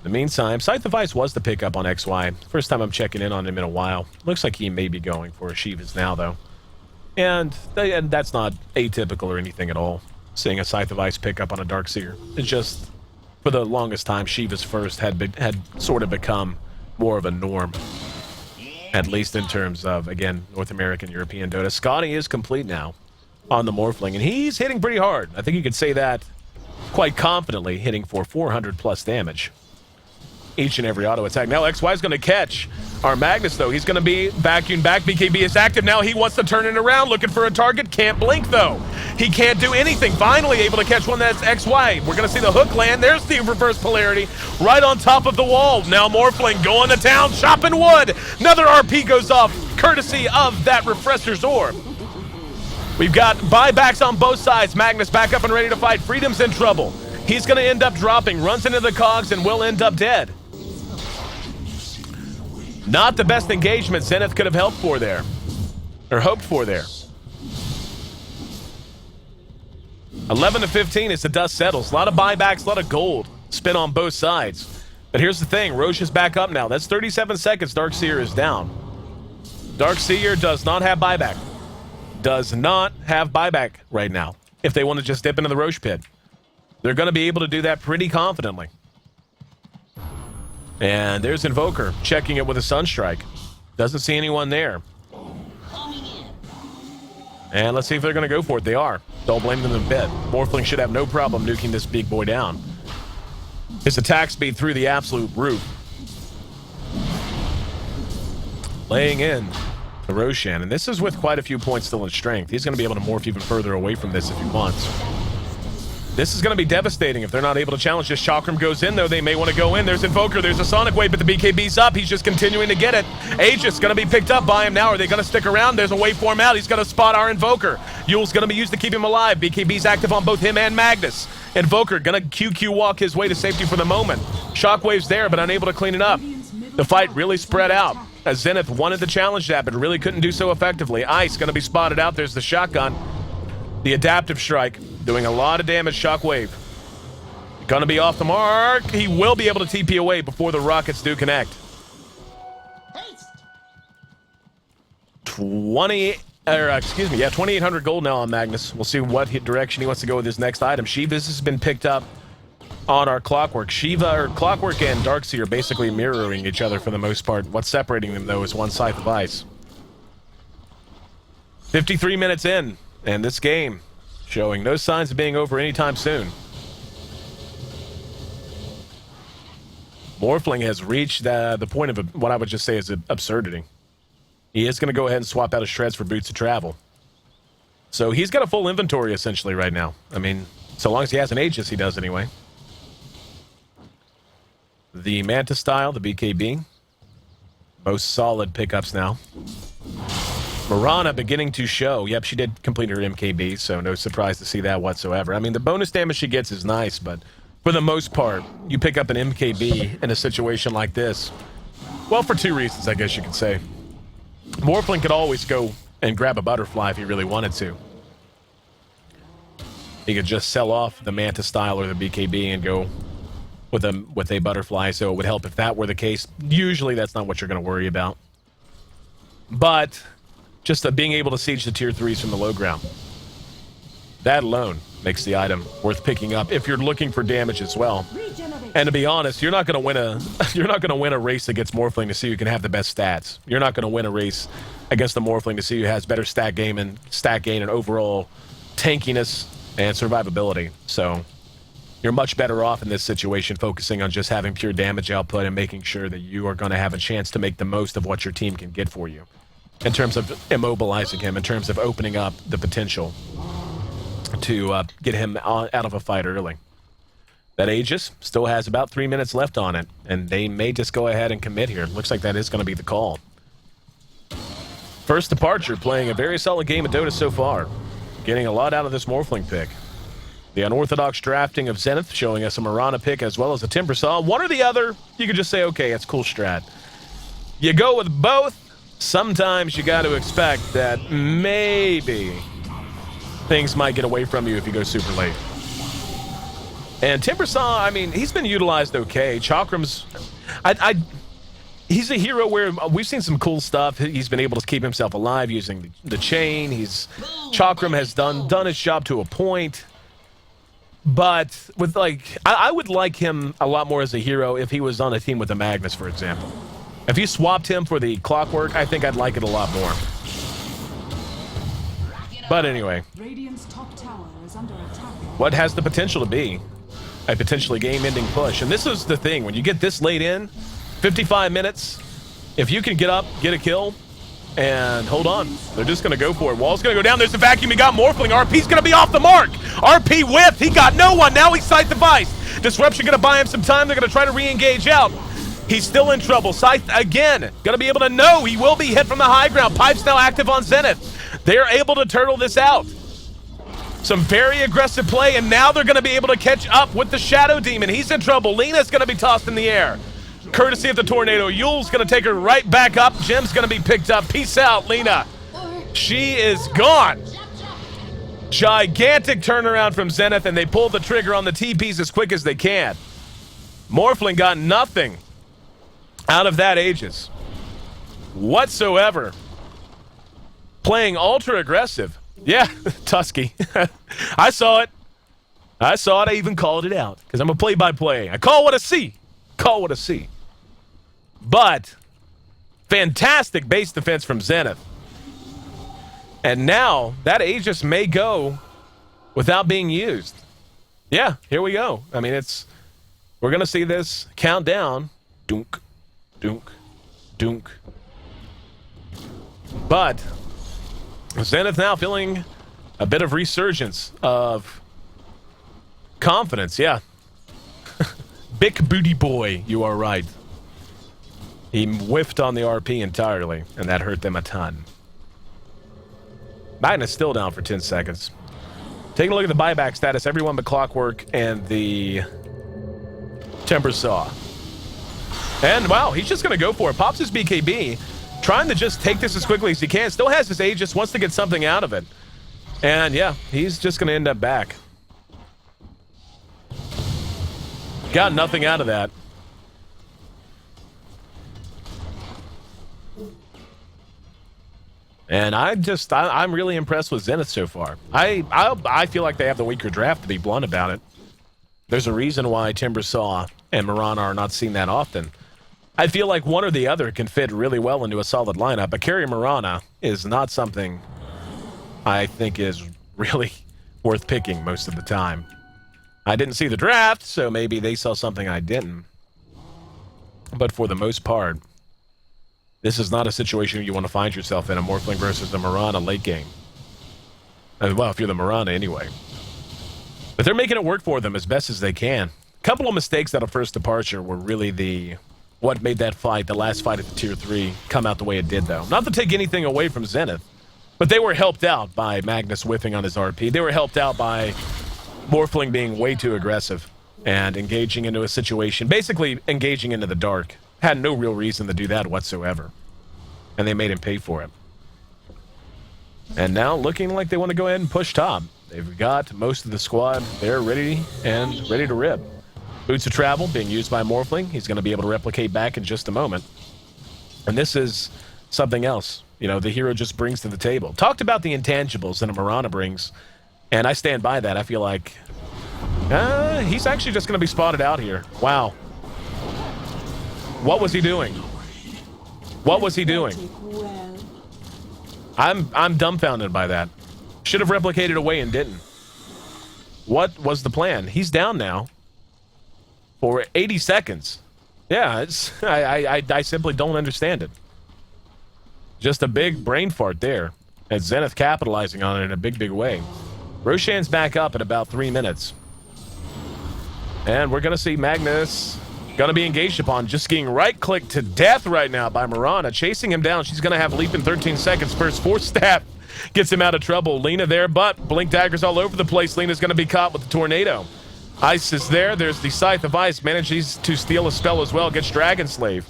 the meantime, Scythe of Ice was the pickup on XY. First time I'm checking in on him in a while. Looks like he may be going for a Shiva's now, though. And that's not atypical or anything at all. Seeing a Scythe of Ice pickup on a Darkseer. It's just, for the longest time, Shiva's first had sort of become more of a norm. At least in terms of, again, North American, European Dota. Scotty is complete now on the Morphling, and he's hitting pretty hard. I think you could say that quite confidently, hitting for 400 plus damage each and every auto attack. Now XY is going to catch our Magnus, though. He's going to be vacuumed back. BKB is active now. He wants to turn it around, looking for a target. Can't blink, though. He can't do anything. Finally able to catch one that's XY. We're going to see the hook land. There's the reverse polarity right on top of the wall. Now Morphling going to town, chopping wood. Another RP goes off, courtesy of that Refresher's Orb. We've got buybacks on both sides. Magnus back up and ready to fight. Freedom's in trouble. He's going to end up dropping, runs into the cogs, and will end up dead. Not the best engagement Zenith could have helped for there. Or hoped for there. 11 to 15 as the dust settles. A lot of buybacks, a lot of gold spent on both sides. But here's the thing. Roche is back up now. That's 37 seconds. Darkseer is down. Darkseer does not have buyback. Does not have buyback right now. If they want to just dip into the Roche pit. They're going to be able to do that pretty confidently. And there's Invoker checking it with a Sunstrike. Doesn't see anyone there. And let's see if they're going to go for it. They are. Don't blame them a bit. Morphling should have no problem nuking this big boy down. His attack speed through the absolute roof. Laying in the Roshan. And this is with quite a few points still in strength. He's going to be able to morph even further away from this if he wants. This is going to be devastating if they're not able to challenge this. Chakram goes in, though. They may want to go in. There's Invoker. There's a Sonic Wave, but the BKB's up. He's just continuing to get it. Aegis going to be picked up by him now. Are they going to stick around? There's a waveform out. He's going to spot our Invoker. Yule's going to be used to keep him alive. BKB's active on both him and Magnus. Invoker going to QQ walk his way to safety for the moment. Shockwave's there, but unable to clean it up. The fight really spread out as Zenith wanted to challenge that, but really couldn't do so effectively. Ice going to be spotted out. There's the shotgun. The adaptive strike doing a lot of damage. Shockwave gonna be off the mark. He will be able to TP away before the rockets do connect. 2,800 gold now on Magnus. We'll see what direction he wants to go with his next item. Shiva's has been picked up on our Clockwork. Clockwork and Darkseer are basically mirroring each other for the most part. What's separating them though is one Scythe of Ice. 53 minutes in. And this game showing no signs of being over anytime soon. Morphling has reached the point of what I would just say is absurdity. He is going to go ahead and swap out his shreds for boots of travel. So he's got a full inventory essentially right now. I mean, so long as he has an Aegis, he does anyway. The Manta style, the BKB. Most solid pickups now. Mirana beginning to show. Yep, she did complete her MKB, so no surprise to see that whatsoever. I mean, the bonus damage she gets is nice, but for the most part, you pick up an MKB in a situation like this. Well, for two reasons, I guess you could say. Morphling could always go and grab a butterfly if he really wanted to. He could just sell off the Manta style or the BKB and go with a butterfly, so it would help if that were the case. Usually that's not what you're going to worry about. But just being able to siege the tier 3s from the low ground. That alone makes the item worth picking up if you're looking for damage as well. And to be honest, you're not going to win a race against Morphling to see who can have the best stats. You're not going to win a race against the Morphling to see who has better stat gain and overall tankiness and survivability. So you're much better off in this situation focusing on just having pure damage output and making sure that you are going to have a chance to make the most of what your team can get for you. In terms of immobilizing him, in terms of opening up the potential to get him out of a fight early. That Aegis still has about 3 minutes left on it, and they may just go ahead and commit here. Looks like that is going to be the call. First Departure playing a very solid game of Dota so far. Getting a lot out of this Morphling pick. The unorthodox drafting of Zenith showing us a Mirana pick as well as a Timbersaw. One or the other, you could just say, okay, it's cool strat. You go with both. Sometimes you got to expect that maybe things might get away from you if you go super late. And Timbersaw, I mean, he's been utilized okay. Chakram's, he's a hero where we've seen some cool stuff. He's been able to keep himself alive using the chain. Chakram has done his job to a point. But with I would like him a lot more as a hero if he was on a team with a Magnus, for example. If you swapped him for the Clockwork, I think I'd like it a lot more. But anyway, Radiant's top tower is under attack. What has the potential to be a potentially game-ending push? And this is the thing, when you get this late in, 55 minutes, if you can get up, get a kill, and hold on, they're just going to go for it. Wall's going to go down. There's a vacuum. He got Morphling. RP's going to be off the mark. RP whipped. He got no one. Now he's Scythe device. Disruption going to buy him some time. They're going to try to re-engage out. He's still in trouble. Scythe again. Going to be able to know. He will be hit from the high ground. Pipe's now active on Zenith. They are able to turtle this out. Some very aggressive play, and now they're going to be able to catch up with the Shadow Demon. He's in trouble. Lena's going to be tossed in the air. Courtesy of the Tornado. Yule's going to take her right back up. Jim's going to be picked up. Peace out, Lena. She is gone. Gigantic turnaround from Zenith, and they pull the trigger on the TPs as quick as they can. Morphling got nothing out of that Aegis whatsoever. Playing ultra aggressive. Yeah, Tusky. I saw it. I even called it out because I'm a play-by-play. I call what I see. Call what I see. But fantastic base defense from Zenith. And now that Aegis may go without being used. Yeah, here we go. I mean, we're going to see this countdown. Dunk, dunk, dunk. But Zenith now feeling a bit of resurgence of confidence. Yeah. Big booty boy, you are right. He whiffed on the RP entirely, and that hurt them a ton. Magnus still down for 10 seconds. Taking a look at the buyback status, everyone but Clockwork and the Timber Saw. And wow, he's just going to go for it. Pops his BKB, trying to just take this as quickly as he can. Still has his Aegis, wants to get something out of it. And yeah, he's just going to end up back. Got nothing out of that. And I'm really impressed with Zenith so far. I feel like they have the weaker draft, to be blunt about it. There's a reason why Timbersaw and Mirana are not seen that often. I feel like one or the other can fit really well into a solid lineup, but carry Mirana is not something I think is really worth picking most of the time. I didn't see the draft, so maybe they saw something I didn't. But for the most part, this is not a situation you want to find yourself in, a Morphling versus a Mirana late game. Well, if you're the Mirana anyway. But they're making it work for them as best as they can. A couple of mistakes out of first departure were really what made that fight, the last fight at the Tier 3, come out the way it did, though. Not to take anything away from Zenith, but they were helped out by Magnus whiffing on his RP. They were helped out by Morphling being way too aggressive and engaging into a situation, basically engaging into the dark. Had no real reason to do that whatsoever. And they made him pay for it. And now looking like they want to go ahead and push top. They've got most of the squad there ready to rip. Boots of Travel being used by Morphling. He's going to be able to replicate back in just a moment. And this is something else, you know, the hero just brings to the table. Talked about the intangibles that a Mirana brings, and I stand by that. I feel like he's actually just going to be spotted out here. Wow. What was he doing? What was he doing? I'm dumbfounded by that. Should have replicated away and didn't. What was the plan? He's down now for 80 seconds. Yeah, I simply don't understand it. Just a big brain fart there. And Zenith capitalizing on it in a big way. Roshan's back up in about 3 minutes. And we're going to see Magnus going to be engaged upon, just getting right-clicked to death right now by Mirana. Chasing him down. She's going to have leap in 13 seconds. First force stab gets him out of trouble. Lena there, but blink daggers all over the place. Lena's going to be caught with the tornado. Ice is there. There's the Scythe of Ice. Manages to steal a spell as well. Gets Dragon Slave.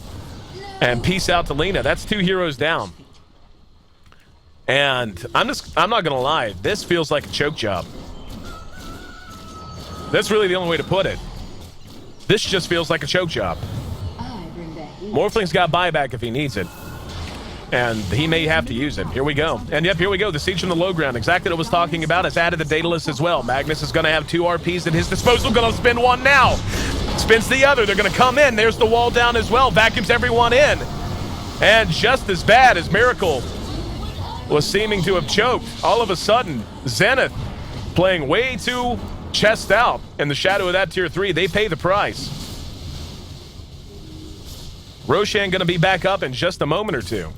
And peace out to Lena. That's 2 heroes down. And I'm not going to lie. This feels like a choke job. That's really the only way to put it. This just feels like a choke job. Morphling's got buyback if he needs it. And he may have to use it. Here we go. And yep, here we go. The siege from the low ground. Exactly what I was talking about. Has added the Daedalus as well. Magnus is going to have 2 RPs at his disposal. Going to spin one now. Spins the other. They're going to come in. There's the wall down as well. Vacuums everyone in. And just as bad as Miracle was seeming to have choked, all of a sudden, Zenith playing way too chest out in the shadow of that Tier 3. They pay the price. Roshan going to be back up in just a moment or two.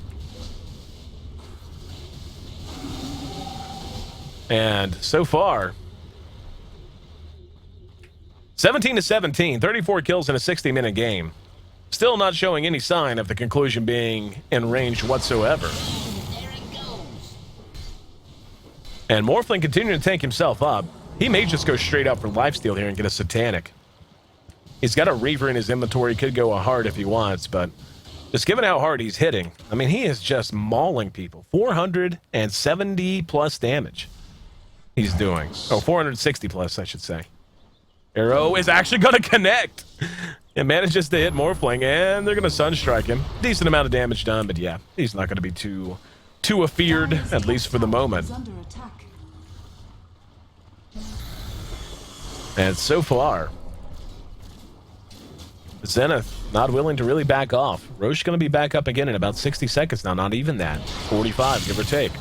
And so far, 17-17, 34 kills in a 60-minute game. Still not showing any sign of the conclusion being in range whatsoever. And Morphling continuing to tank himself up. He may just go straight up for lifesteal here and get a Satanic. He's got a Reaver in his inventory. He could go a hard if he wants, but just given how hard he's hitting, I mean, he is just mauling people. 470 plus damage he's doing. Oh, 460 plus, I should say. Arrow is actually going to connect. It manages to hit Morphling, and they're going to Sunstrike him. Decent amount of damage done, but yeah, he's not going to be too afeared, at least for the moment. Under attack. And so far, Zenith not willing to really back off. Roche going to be back up again in about 60 seconds now, not even that. 45, give or take.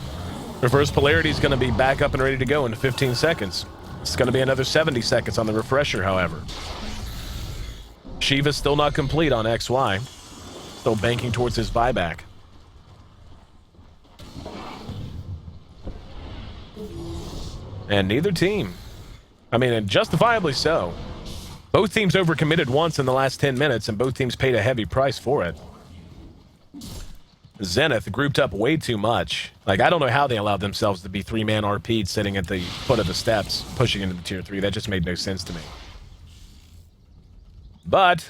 Reverse Polarity is going to be back up and ready to go in 15 seconds. It's going to be another 70 seconds on the Refresher, however. Shiva's still not complete on XY. Still banking towards his buyback. And neither team, I mean, and justifiably so. Both teams overcommitted once in the last 10 minutes, and both teams paid a heavy price for it. Zenith grouped up way too much. Like, I don't know how they allowed themselves to be 3-man RP'd sitting at the foot of the steps, pushing into the tier 3. That just made no sense to me. But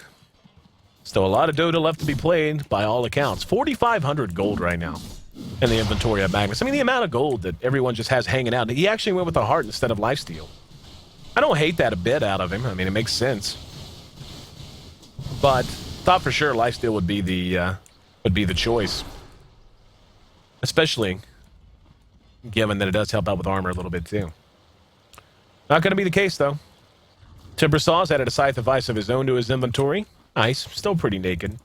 still a lot of Dota left to be played by all accounts. 4,500 gold right now in the inventory of Magnus. I mean, the amount of gold that everyone just has hanging out. He actually went with a heart instead of lifesteal. I don't hate that a bit out of him. I mean, it makes sense. But thought for sure lifesteal would be the choice. Especially given that it does help out with armor a little bit too. Not going to be the case though. Timbersaw's added a Scythe of Ice of his own to his inventory. Ice, still pretty naked.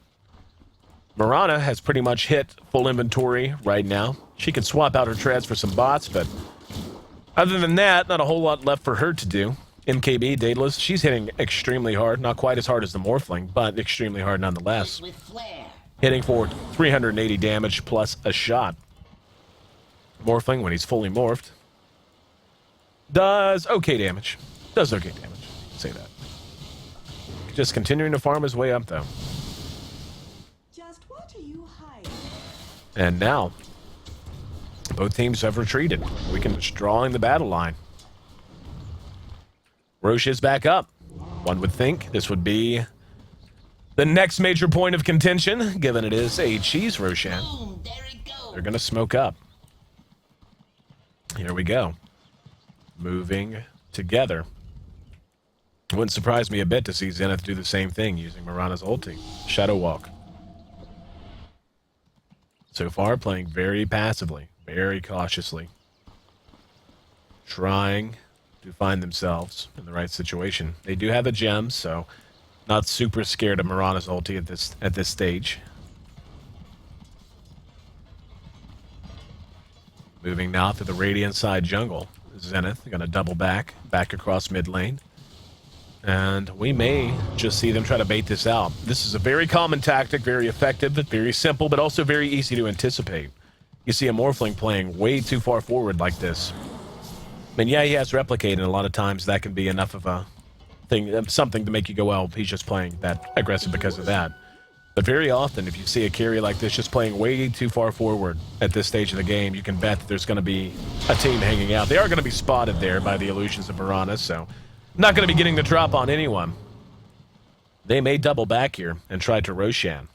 Marana has pretty much hit full inventory right now. She can swap out her treads for some bots, but other than that, not a whole lot left for her to do. MKB, Daedalus, she's hitting extremely hard. Not quite as hard as the Morphling, but extremely hard nonetheless. With flare. Hitting for 380 damage plus a shot. Morphling, when he's fully morphed, does okay damage. Does okay damage. Say that. Just continuing to farm his way up, though. Just what are you hiding? And now, both teams have retreated. Weakened drawing the battle line. Roche is back up. One would think this would be the next major point of contention, given it is a cheese Roshan. Boom, there it goes. They're going to smoke up. Here we go. Moving together. It wouldn't surprise me a bit to see Zenith do the same thing using Mirana's ulti. Shadow Walk. So far, playing very passively, very cautiously. Trying to find themselves in the right situation. They do have a gem, so not super scared of Mirana's ulti at this stage. Moving now to the Radiant side jungle. Zenith going to double back across mid lane. And we may just see them try to bait this out. This is a very common tactic, very effective, very simple, but also very easy to anticipate. You see a Morphling playing way too far forward like this. I mean, yeah, he has Replicate, and a lot of times that can be enough of a thing, something to make you go, well, he's just playing that aggressive because of that. But very often, if you see a carry like this just playing way too far forward at this stage of the game, you can bet that there's going to be a team hanging out. They are going to be spotted there by the illusions of Mirana, so not going to be getting the drop on anyone. They may double back here and try to Roshan.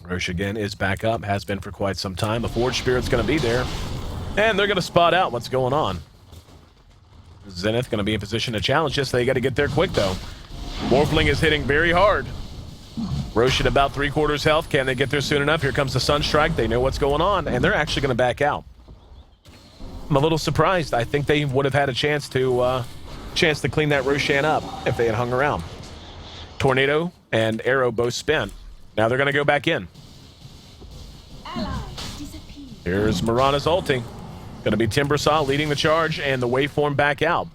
Roche again is back up, has been for quite some time. A Forge Spirit's going to be there, and they're going to spot out what's going on. Zenith going to be in position to challenge this. They got to get there quick, though. Morphling is hitting very hard. Roche at about 3/4 health. Can they get there soon enough? Here comes the Sunstrike. They know what's going on, and they're actually going to back out. I'm a little surprised. I think they would have had a chance to clean that Roshan up if they had hung around. Tornado and Arrow both spent. Now they're going to go back in. Here's Mirana's ulti. Going to be Timbersaw leading the charge and the waveform back out.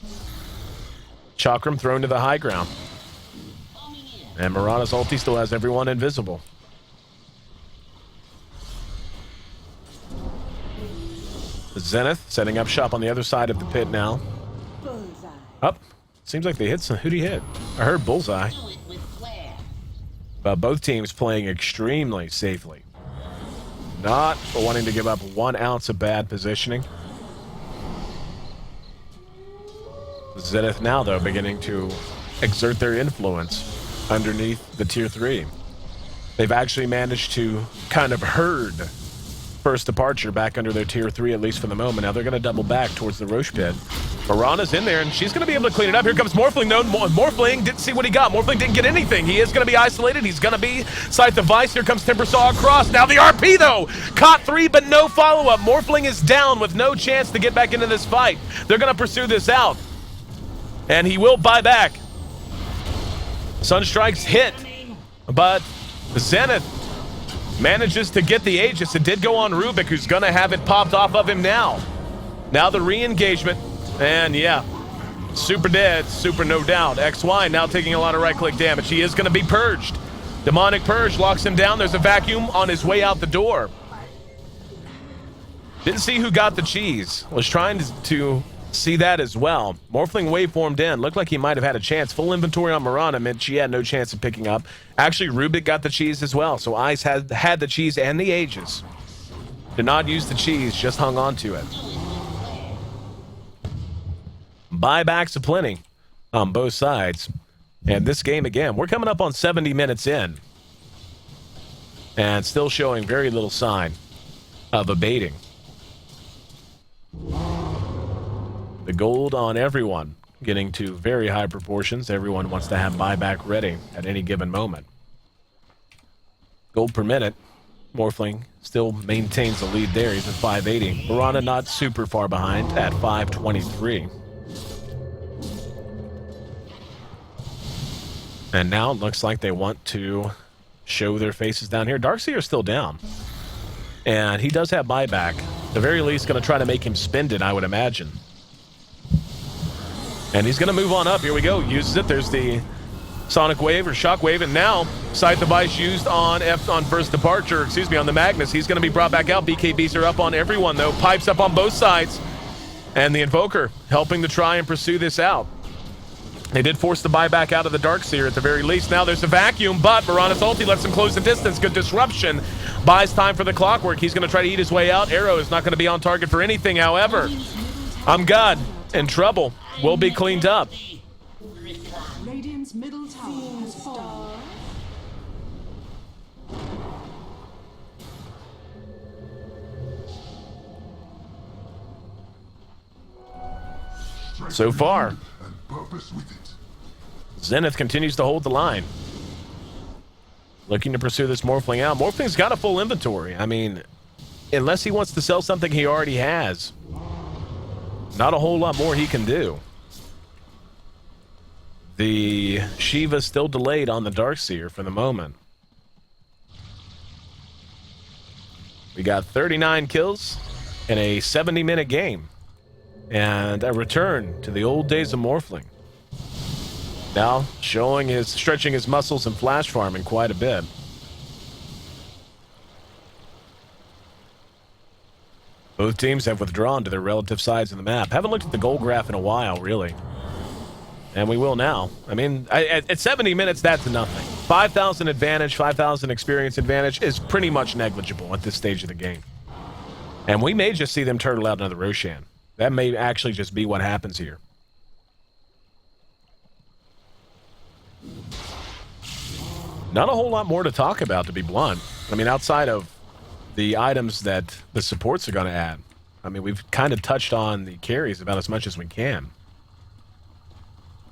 Chakram thrown to the high ground. And Mirana's ulti still has everyone invisible. Zenith setting up shop on the other side of the pit now. Up. Seems like they hit some. Who'd he hit? I heard Bullseye. But both teams playing extremely safely. Not wanting to give up 1 ounce of bad positioning. Zenith now, though, beginning to exert their influence underneath the tier 3. They've actually managed to kind of herd First Departure back under their tier 3, at least for the moment. Now they're going to double back towards the Roche pit. Mirana's in there, and she's going to be able to clean it up. Here comes Morphling, though. Morphling didn't see what he got. Morphling didn't get anything. He is going to be isolated. He's going to be Scythe Device. Here comes Timbersaw across. Now the RP, though. Caught 3, but no follow-up. Morphling is down with no chance to get back into this fight. They're going to pursue this out. And he will buy back. Sunstrike's hit, but Zenith manages to get the Aegis. It did go on Rubik, who's going to have it popped off of him now. Now the re-engagement, and yeah, super dead, super no doubt. XY now taking a lot of right-click damage. He is going to be purged. Demonic Purge locks him down. There's a vacuum on his way out the door. Didn't see who got the cheese. Was trying to see that as well. Morphling waveformed in. Looked like he might have had a chance. Full inventory on Mirana meant she had no chance of picking up. Actually, Rubik got the cheese as well. So Ice had the cheese and the Aegis. Did not use the cheese, just hung on to it. Buybacks aplenty on both sides. And this game, again, we're coming up on 70 minutes in. And still showing very little sign of abating. The gold on everyone, getting to very high proportions. Everyone wants to have buyback ready at any given moment. Gold per minute. Morphling still maintains the lead there. He's at 580. Mirana not super far behind at 523. And now it looks like they want to show their faces down here. Darkseer's still down. And he does have buyback. At the very least, going to try to make him spend it, I would imagine. And he's going to move on up. Here we go. Uses it. There's the Sonic Wave or Shock Wave. And now, Scythe Device used on First Departure. Excuse me, on the Magnus. He's going to be brought back out. BKBs are up on everyone, though. Pipes up on both sides. And the Invoker helping to try and pursue this out. They did force the buyback out of the Darkseer at the very least. Now there's a vacuum, but Mirana's ulti lets him close the distance. Good disruption. Buys time for the clockwork. He's going to try to eat his way out. Arrow is not going to be on target for anything, however. I'm God. In trouble. Will be cleaned up. Radiant's middle tower has fallen. So far, Zenith continues to hold the line. Looking to pursue this Morphling out. Morphling's got a full inventory. I mean, unless he wants to sell something he already has, not a whole lot more he can do. The Shiva's still delayed on the Darkseer for the moment. We got 39 kills in a 70-minute game. And a return to the old days of Morphling. Now stretching his muscles and flash farming quite a bit. Both teams have withdrawn to their relative sides of the map. Haven't looked at the goal graph in a while, really. And we will now. I mean, at 70 minutes, that's nothing. 5,000 advantage, 5,000 experience advantage is pretty much negligible at this stage of the game. And we may just see them turtle out another Roshan. That may actually just be what happens here. Not a whole lot more to talk about, to be blunt. I mean, outside of the items that the supports are going to add. I mean, we've kind of touched on the carries about as much as we can.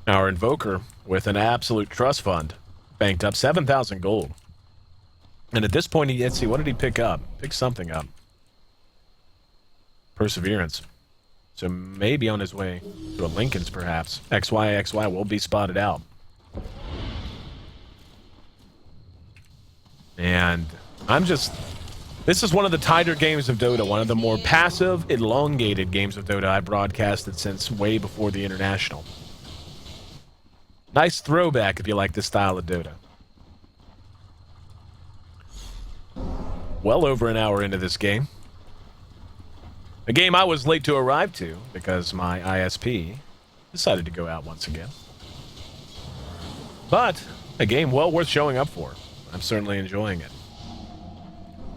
Our Invoker, with an absolute trust fund, banked up 7,000 gold. And at this point, let's see, what did he pick up? Pick something up. Perseverance. So maybe on his way to a Lincoln's, perhaps. XY will be spotted out. And this is one of the tighter games of Dota, one of the more passive, elongated games of Dota I've broadcasted since way before the International. Nice throwback if you like this style of Dota. Well over an hour into this game. A game I was late to arrive to because my ISP decided to go out once again. But a game well worth showing up for. I'm certainly enjoying it.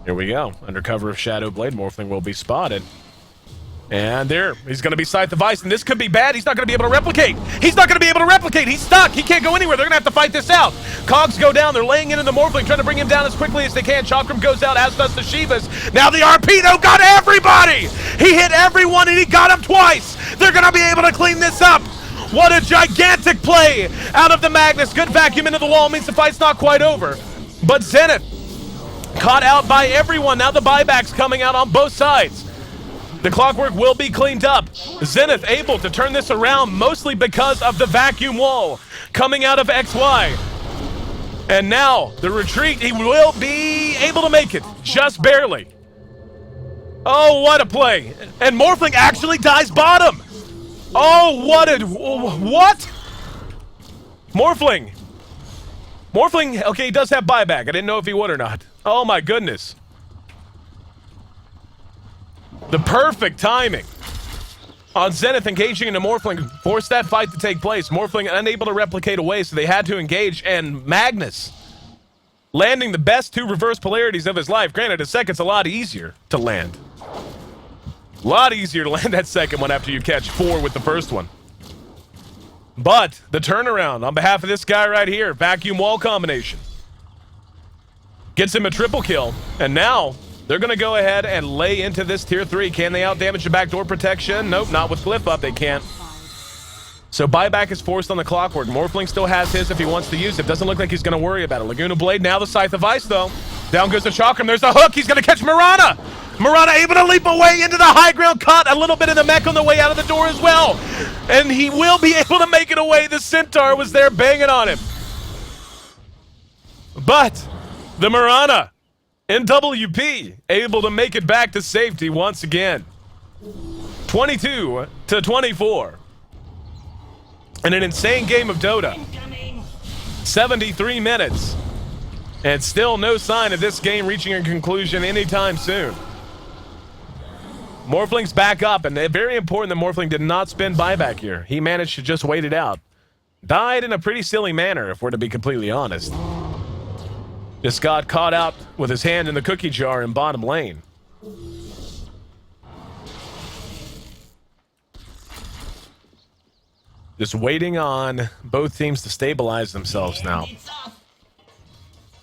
Here we go. Under cover of Shadow Blade, Morphling will be spotted. And there, he's going to be Scythe of Ice, and this could be bad. He's not going to be able to replicate. He's not going to be able to replicate. He's stuck. He can't go anywhere. They're going to have to fight this out. Cogs go down. They're laying into the Morphling, trying to bring him down as quickly as they can. Chakram goes out, as does the Shivas. Now the Arpedo got everybody. He hit everyone, and he got him twice. They're going to be able to clean this up. What a gigantic play out of the Magnus. Good vacuum into the wall means the fight's not quite over. But Zenith caught out by everyone. Now the buybacks coming out on both sides. The clockwork will be cleaned up. Zenith able to turn this around mostly because of the vacuum wall coming out of XY. And now the retreat, he will be able to make it, just barely. Oh, what a play. And Morphling actually dies bottom. Oh, what? Morphling, okay, he does have buyback. I didn't know if he would or not. Oh my goodness. The perfect timing on Zenith engaging into Morphling forced that fight to take place. Morphling unable to replicate away, so they had to engage, and Magnus landing the best 2 reverse polarities of his life. Granted, a second's a lot easier to land. A lot easier to land that second one after you catch 4 with the first one. But the turnaround on behalf of this guy right here, vacuum wall combination, gets him a triple kill, and now they're going to go ahead and lay into this tier 3. Can they outdamage the backdoor protection? Nope, not with Cliff up, they can't. So buyback is forced on the clockwork. Morphling still has his if he wants to use it. Doesn't look like he's going to worry about it. Laguna Blade, now the Scythe of Ice, though. Down goes the Chakram. There's a hook. He's going to catch Mirana. Mirana able to leap away into the high ground. Caught a little bit of the mech on the way out of the door as well. And he will be able to make it away. The Centaur was there banging on him. But the Mirana in WP able to make it back to safety once again. 22-24. In an insane game of Dota. 73 minutes. And still no sign of this game reaching a conclusion anytime soon. Morphling's back up, and very important that Morphling did not spend buyback here. He managed to just wait it out. Died in a pretty silly manner, if we're to be completely honest. Just got caught out with his hand in the cookie jar in bottom lane. Just waiting on both teams to stabilize themselves now.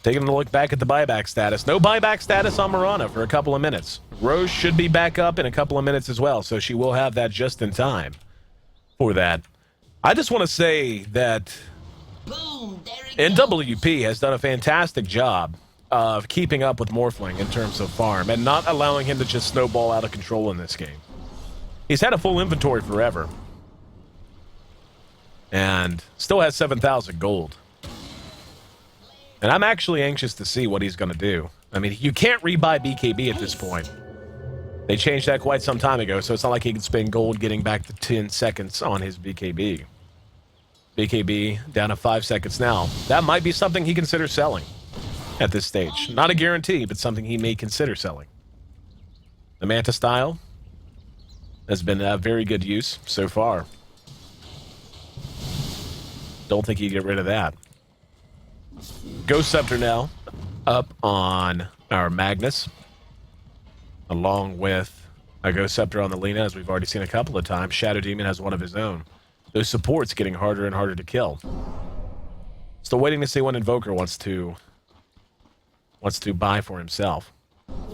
Taking a look back at the buyback status. No buyback status on Mirana for a couple of minutes. Rose should be back up in a couple of minutes as well, so she will have that just in time for that. I just want to say that NWP has done a fantastic job of keeping up with Morphling in terms of farm and not allowing him to just snowball out of control in this game. He's had a full inventory forever and still has 7,000 gold. And I'm actually anxious to see what he's going to do. I mean, you can't rebuy BKB at this point. They changed that quite some time ago, so it's not like he can spend gold getting back to 10 seconds on his BKB. BKB down to 5 seconds now. That might be something he considers selling at this stage. Not a guarantee, but something he may consider selling. The Manta style has been a very good use so far. Don't think he'd get rid of that. Ghost Scepter now up on our Magnus, along with a Ghost Scepter on the Lina, as we've already seen a couple of times. Shadow Demon has one of his own. Those supports getting harder and harder to kill. Still waiting to see when Invoker wants to buy for himself. We'll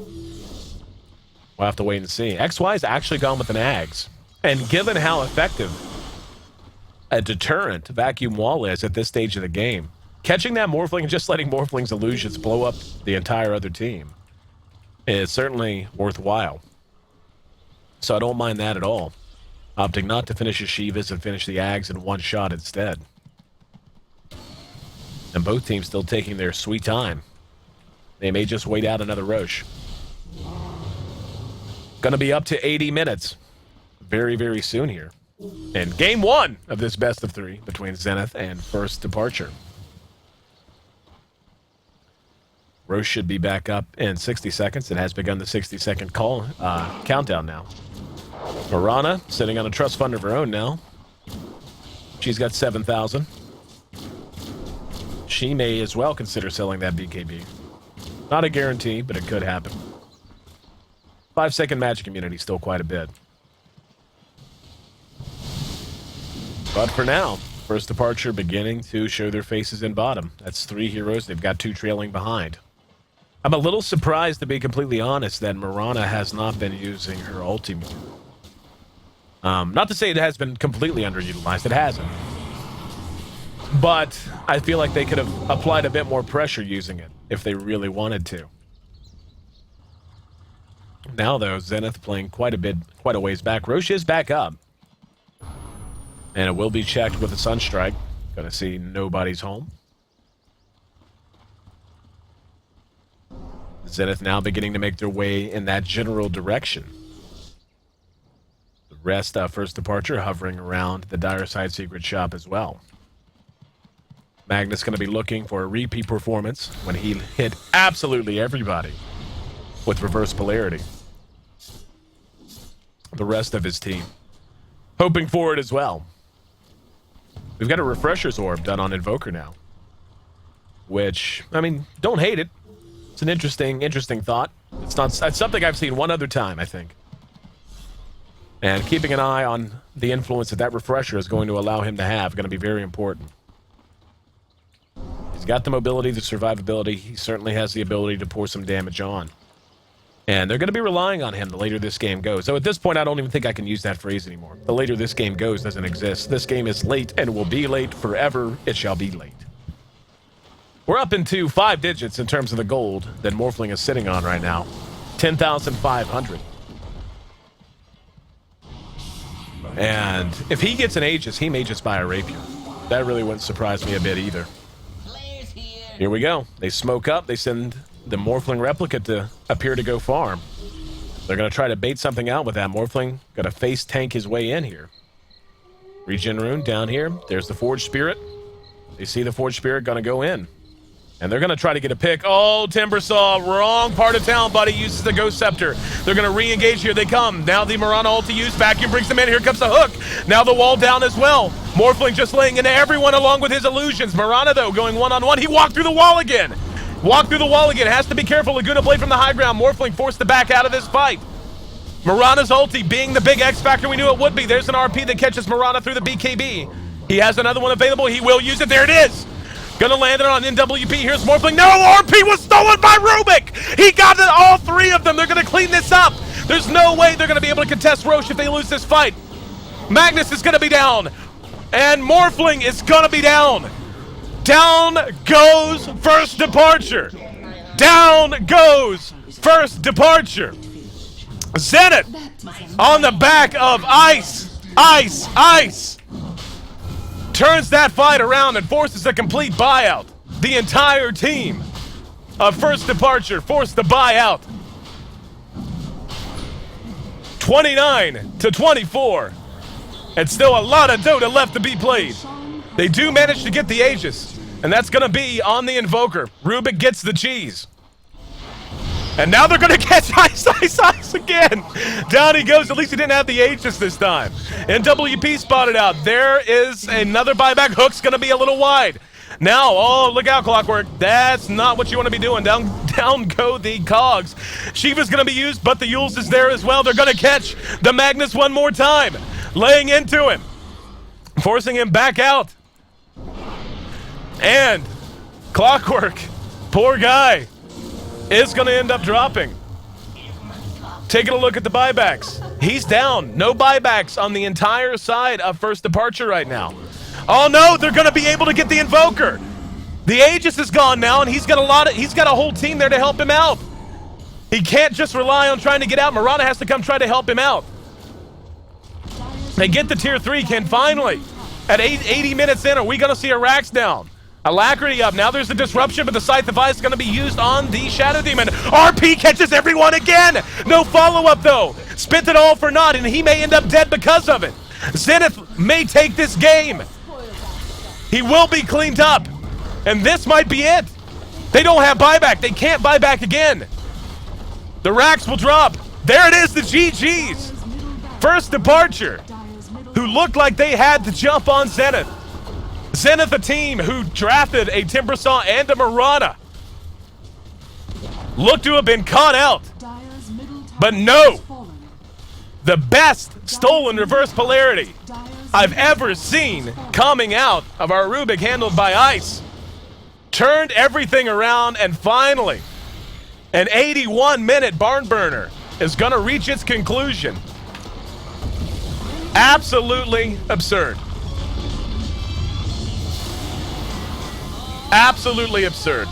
have to wait and see. XY's actually gone with an Ags, and given how effective a deterrent vacuum wall is at this stage of the game, catching that Morphling and just letting Morphling's illusions blow up the entire other team is certainly worthwhile. So I don't mind that at all. Opting not to finish his Shivas and finish the Ags in one shot instead. And both teams still taking their sweet time. They may just wait out another Roche. Gonna be up to 80 minutes very, very soon here. And game 1 of this best of 3 between Zenith and First Departure. Roche should be back up in 60 seconds. It has begun the 60-second countdown now. Mirana sitting on a trust fund of her own now. She's got 7,000. She may as well consider selling that BKB. Not a guarantee, but it could happen. 5-second magic immunity, still quite a bit. But for now, First Departure beginning to show their faces in bottom. That's 3 heroes. They've got 2 trailing behind. I'm a little surprised, to be completely honest, that Mirana has not been using her ulti more. Not to say it has been completely underutilized. It hasn't. But I feel like they could have applied a bit more pressure using it if they really wanted to. Now, though, Zenith playing quite a ways back. Roshan is back up. And it will be checked with a Sunstrike. Gonna see nobody's home. Zenith now beginning to make their way in that general direction. The rest of First Departure hovering around the Dire Side Secret Shop as well. Magnus going to be looking for a repeat performance when he hit absolutely everybody with reverse polarity. The rest of his team hoping for it as well. We've got a Refresher's Orb done on Invoker now, which, I mean, don't hate it. It's an interesting thought. It's something I've seen one other time, I think. And keeping an eye on the influence that Refresher is going to allow him to have going to be very important. He's got the mobility, the survivability. He certainly has the ability to pour some damage on. And they're going to be relying on him the later this game goes. So at this point, I don't even think I can use that phrase anymore. The later this game goes doesn't exist. This game is late and will be late forever. It shall be late. We're up into 5 digits in terms of the gold that Morphling is sitting on right now. 10,500. And if he gets an Aegis, he may just buy a Rapier. That really wouldn't surprise me a bit either. Here we go. They smoke up. They send the Morphling replica to appear to go farm. They're going to try to bait something out with that. Morphling got to face tank his way in here. Regen rune down here. There's the Forge Spirit. They see the Forge Spirit going to go in. And they're going to try to get a pick. Oh, Timbersaw, wrong part of town, buddy. Uses the Ghost Scepter. They're going to re-engage here. They come. Now the Mirana ulti use. Vacuum brings them in. Here comes the hook. Now the wall down as well. Morphling just laying into everyone along with his illusions. Mirana, though, going one-on-one. He walked through the wall again. Walked through the wall again. Has to be careful. Laguna Blade from the high ground. Morphling forced to back out of this fight. Mirana's ulti being the big X factor we knew it would be. There's an RP that catches Mirana through the BKB. He has another one available. He will use it. There it is. Gonna land it on NWP. Here's Morphling. No, RP was stolen by Rubik. He got it, all 3 of them. They're gonna clean this up. There's no way they're gonna be able to contest Roche if they lose this fight. Magnus is gonna be down. And Morphling is gonna be down. Down goes First Departure. Down goes First Departure. Zenith on the back of Ice. Turns that fight around and forces a complete buyout. The entire team of First Departure forced to buy out. 29-24. And still a lot of Dota left to be played. They do manage to get the Aegis, and that's going to be on the Invoker. Rubik gets the cheese. And now they're going to catch Ice again. Down he goes. At least he didn't have the Aegis this time. NWP spotted out. There is another buyback. Hook's going to be a little wide. Now, oh, look out, Clockwork. That's not what you want to be doing. Down go the cogs. Shiva's going to be used, but the Yules is there as well. They're going to catch the Magnus one more time. Laying into him. Forcing him back out. And Clockwork, poor guy, is going to end up dropping. Taking a look at the buybacks. He's down. No buybacks on the entire side of First Departure right now. Oh no, they're going to be able to get the Invoker. The Aegis is gone now, and he's got a whole team there to help him out. He can't just rely on trying to get out. Mirana has to come try to help him out. They get the tier 3, Ken, finally. At 80 minutes in, are we going to see a Rax down? Alacrity up. Now there's the disruption, but the Scythe of Ice is going to be used on the Shadow Demon. RP catches everyone again. No follow-up, though. Spent it all for naught, and he may end up dead because of it. Zenith may take this game. He will be cleaned up. And this might be it. They don't have buyback. They can't buy back again. The Rax will drop. There it is, the GGs. First Departure, who looked like they had to jump on Zenith. Zenith, a team who drafted a Timbersaw and a Mirana, looked to have been caught out. But no, the best stolen reverse polarity I've ever seen coming out of our Rubik handled by Ice. Turned everything around, and finally, an 81-minute barn burner is going to reach its conclusion. Absolutely absurd. Absolutely absurd.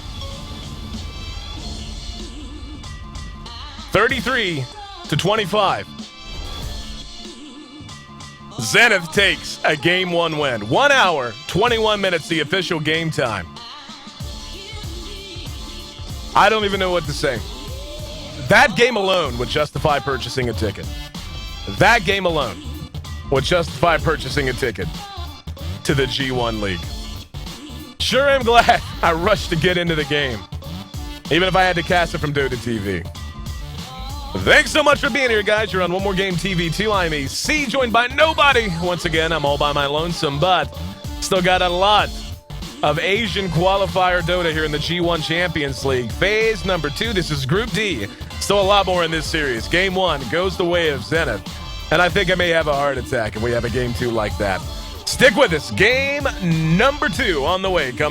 33-25. Zenith takes a Game 1 win. 1 hour, 21 minutes, the official game time. I don't even know what to say. That game alone would justify purchasing a ticket. That game alone would justify purchasing a ticket to the G1 League. Sure am glad I rushed to get into the game, even if I had to cast it from Dota TV. Thanks so much for being here, guys. You're on One More Game TV 2. I'm Ayesee, joined by nobody. Once again, I'm all by my lonesome, but still got a lot of Asian qualifier Dota here in the G1 Champions League. Phase number 2. This is Group D. Still a lot more in this series. Game 1 goes the way of Zenith, and I think I may have a heart attack if we have a Game 2 like that. Stick with us. Game number 2 on the way. Coming